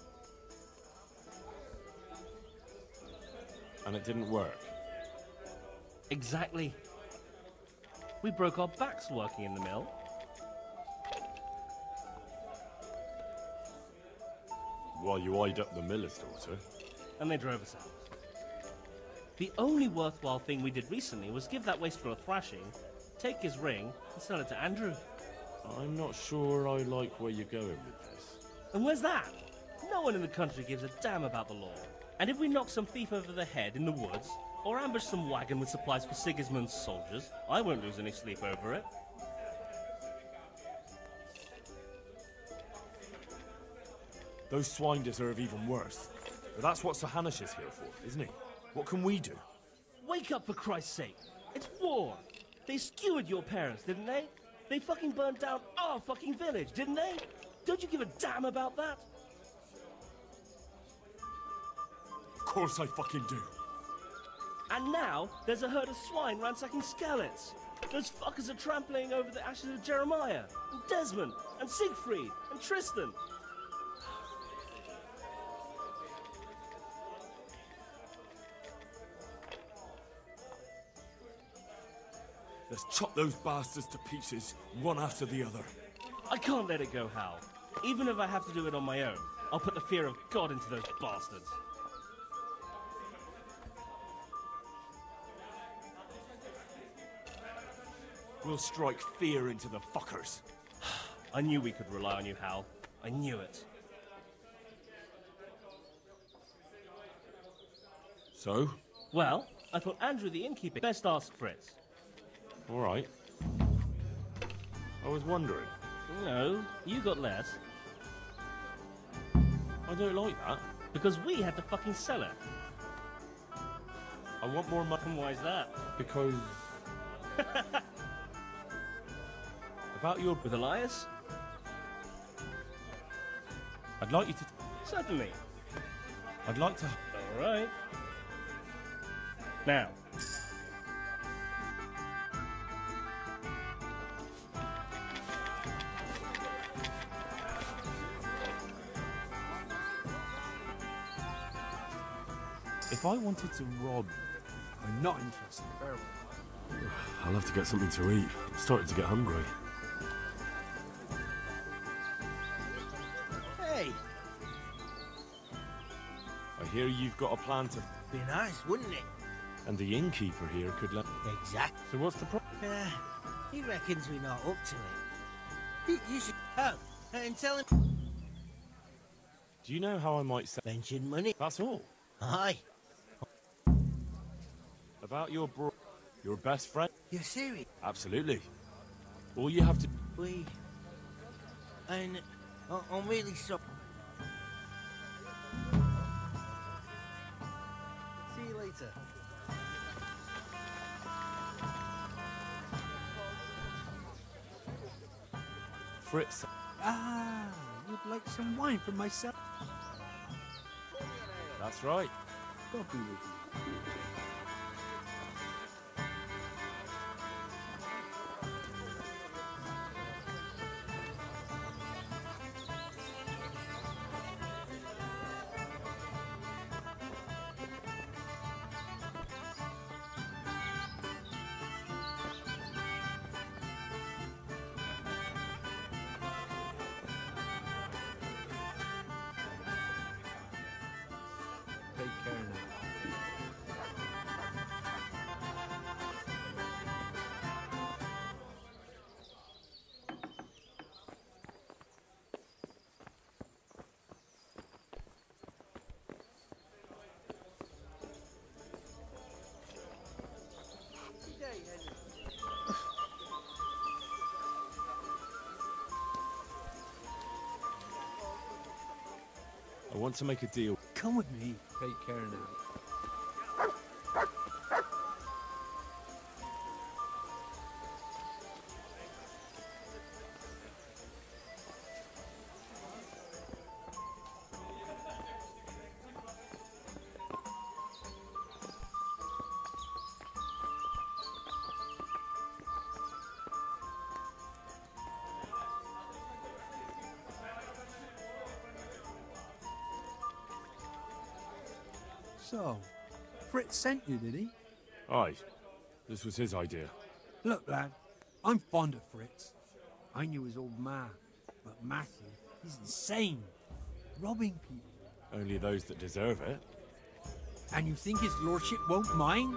And it didn't work? Exactly. We broke our backs working in the mill. While you eyed up the miller's daughter? And they drove us out. The only worthwhile thing we did recently was give that wastrel a thrashing, take his ring, and sell it to Andrew. I'm not sure I like where you're going with this. And where's that? No one in the country gives a damn about the law. And if we knock some thief over the head in the woods, or ambush some wagon with supplies for Sigismund's soldiers, I won't lose any sleep over it. Those swine deserve even worse. But that's what Sir Hanush is here for, isn't he? What can we do? Wake up, for Christ's sake! It's war! They skewered your parents, didn't they? They fucking burned down our fucking village, didn't they? Don't you give a damn about that? Of course I fucking do. And now, there's a herd of swine ransacking Skalitz. Those fuckers are trampling over the ashes of Jeremiah, and Desmond, and Siegfried, and Tristan. Let's chop those bastards to pieces, one after the other. I can't let it go, Hal. Even if I have to do it on my own, I'll put the fear of God into those bastards. We'll strike fear into the fuckers. I knew we could rely on you, Hal. I knew it. So? Well, I thought Andrew the innkeeper best ask Fritz. All right. I was wondering. No, you got less. I don't like that. Because we had to fucking sell it. I want more money. And why's that? Because... About your... With Elias? I'd like you to... Certainly. I'd like to... All right. Now. If I wanted to rob... I'm not interested. Very well. I'll have to get something to eat. I'm starting to get hungry. Hey! I hear you've got a plan to... Be nice, wouldn't it? And the innkeeper here could let... Exactly. So what's the problem? He reckons we're not up to it. You should... Oh, and tell him... Do you know how I might say... Mention money. That's all. Aye. About your your best friend? You're serious? Absolutely. All you have to... And... I'm really sorry. See you later. Fritz. Ah, you'd like some wine for myself? That's right. God be with you. I want to make a deal. Come with me. Take care now. So, Fritz sent you, did he? Aye. This was his idea. Look, lad, I'm fond of Fritz. I knew his old man, but Matthew, he's insane. Robbing people. Only those that deserve it. And you think his lordship won't mind?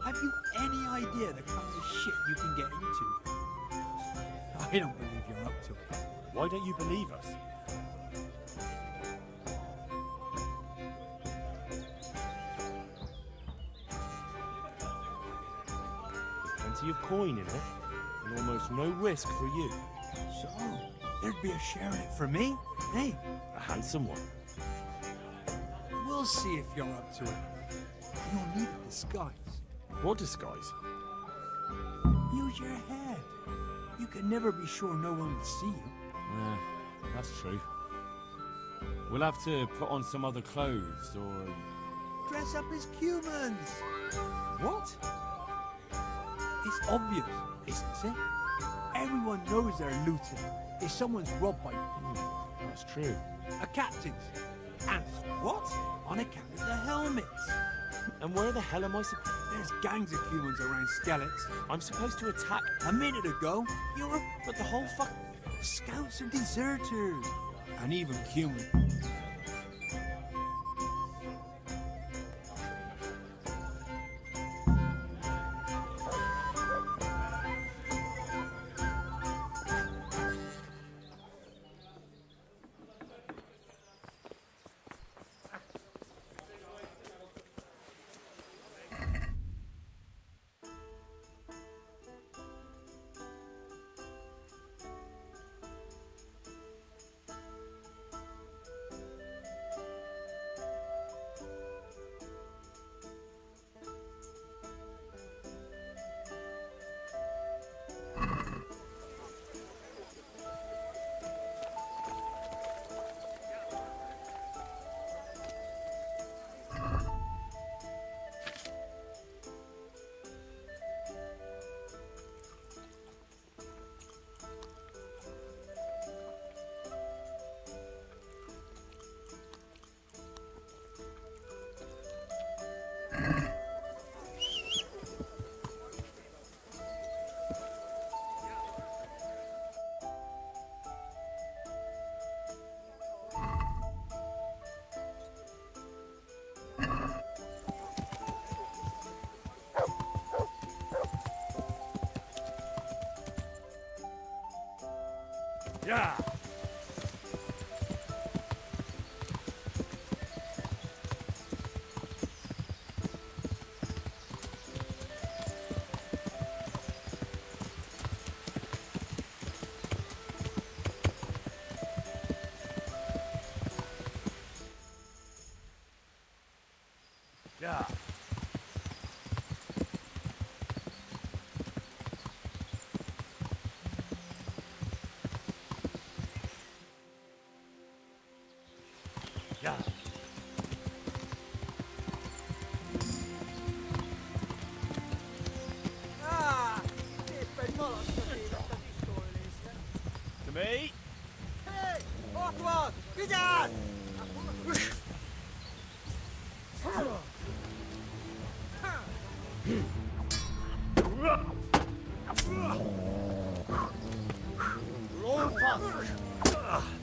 Have you any idea the kind of shit you can get into? I don't believe you're up to it. Why don't you believe us? Plenty of coin in it, and almost no risk for you. So, there'd be a share in it for me? Hey, A handsome one. we'll see if you're up to it. You'll need a disguise. What disguise? Use your head. You can never be sure no one will see you. Yeah, that's true. We'll have to put on some other clothes, or... Dress up as humans. What? It's obvious, isn't it? Everyone knows they're looting if someone's robbed by... That's true. A captain's. And what? On account of the helmets. And where the hell am I supposed... There's gangs of humans around Skellets. I'm supposed to attack... A minute ago, you were... But the whole fuck... Scouts are deserters. And even human. Yeah! Yeah! Yeah. Ah, per modo sta To me? Hey, Aqua, get down! Roll fast.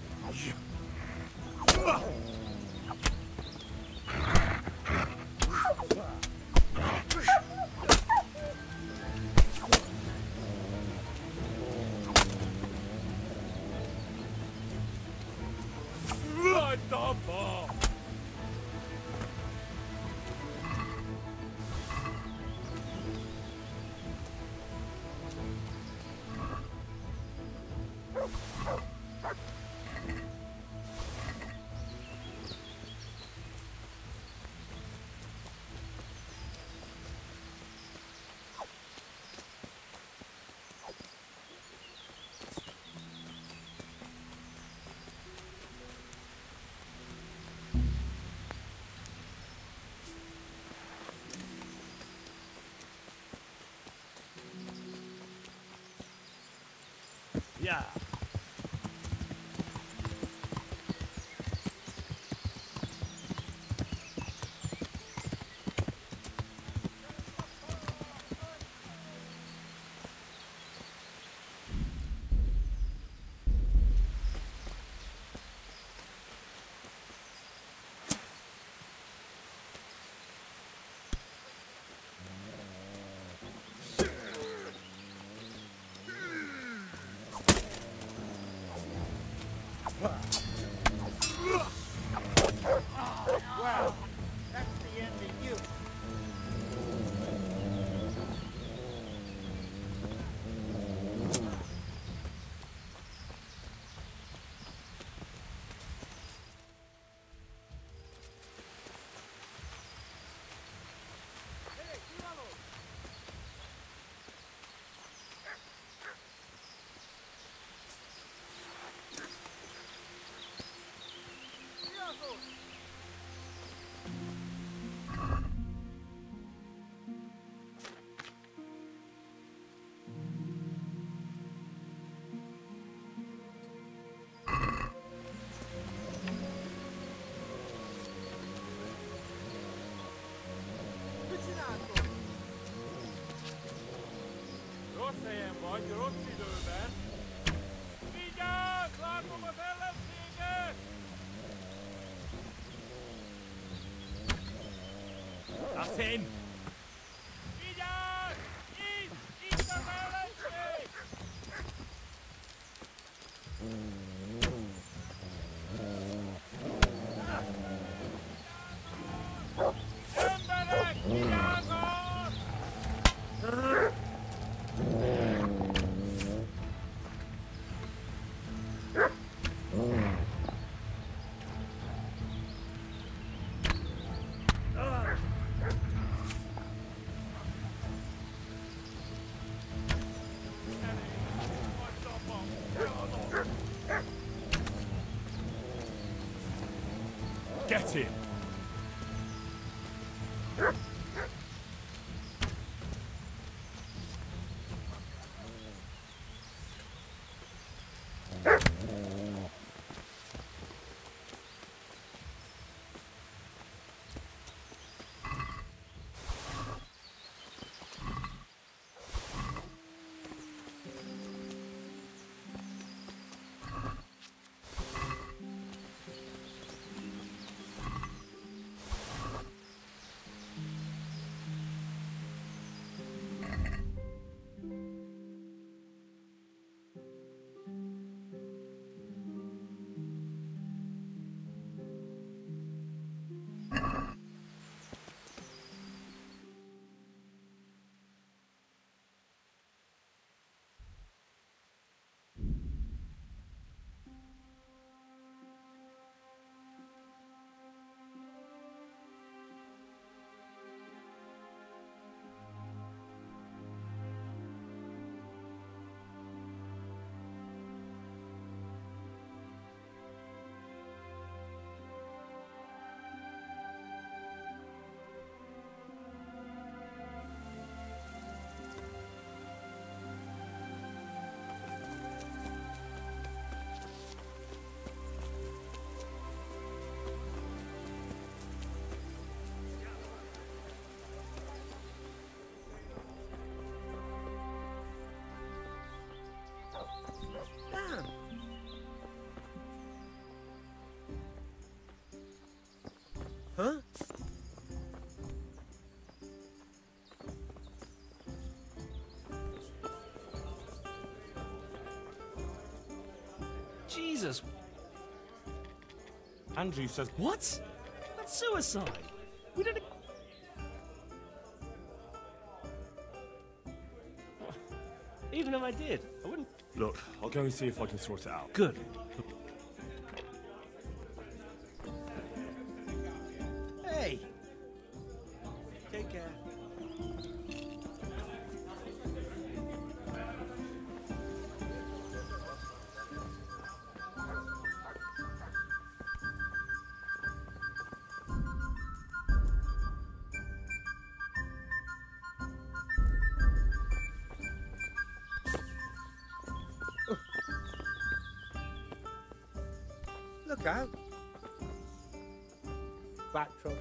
Right the ball! Yeah. Well, that's the end of you. That's him. Get him! Huh? Jesus. Andrew says... What? That's suicide. We didn't... Even if I did, I wouldn't... Look, I'll go and see if I can sort it out. Good. Hey! Take care. out. Back trouble.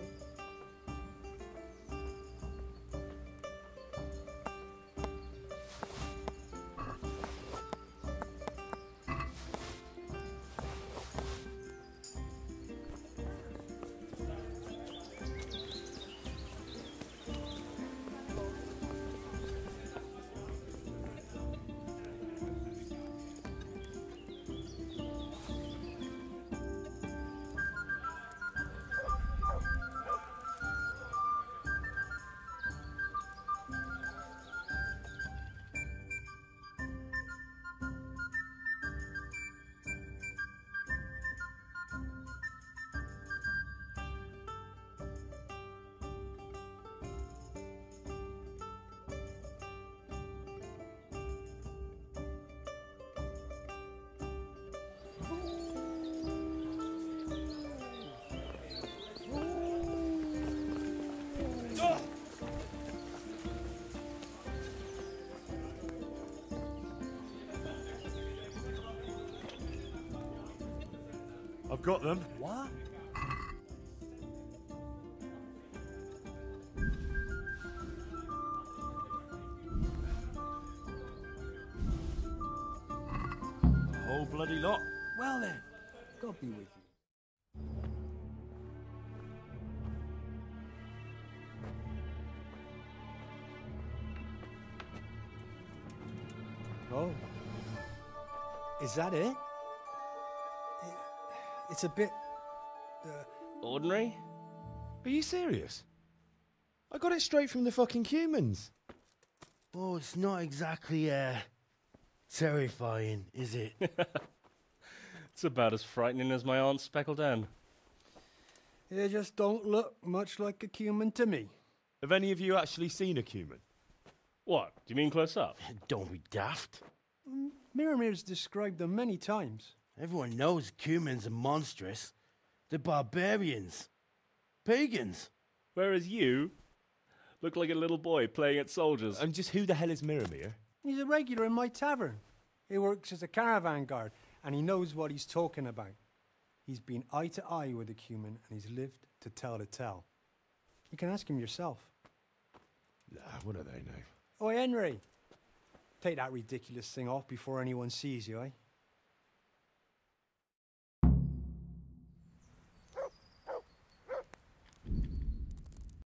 I've got them. What? The whole bloody lot. Well then, God be with you. Oh. Is that it? It's a bit... Ordinary? Are you serious? I got it straight from the fucking humans. Oh, it's not exactly, terrifying, is it? It's about as frightening as my aunt's speckled hen. They just don't look much like a cumin to me. Have any of you actually seen a cumin? What? Do you mean close up? Don't be daft. Miramir's described them many times. Everyone knows cumins are monstrous. They're barbarians. Pagans. Whereas you look like a little boy playing at soldiers. And just who the hell is Miramir? He's a regular in my tavern. He works as a caravan guard, and he knows what he's talking about. He's been eye to eye with a cumin, and he's lived to tell the tale. You can ask him yourself. What do they know? Oi, Henry. Take that ridiculous thing off before anyone sees you, eh?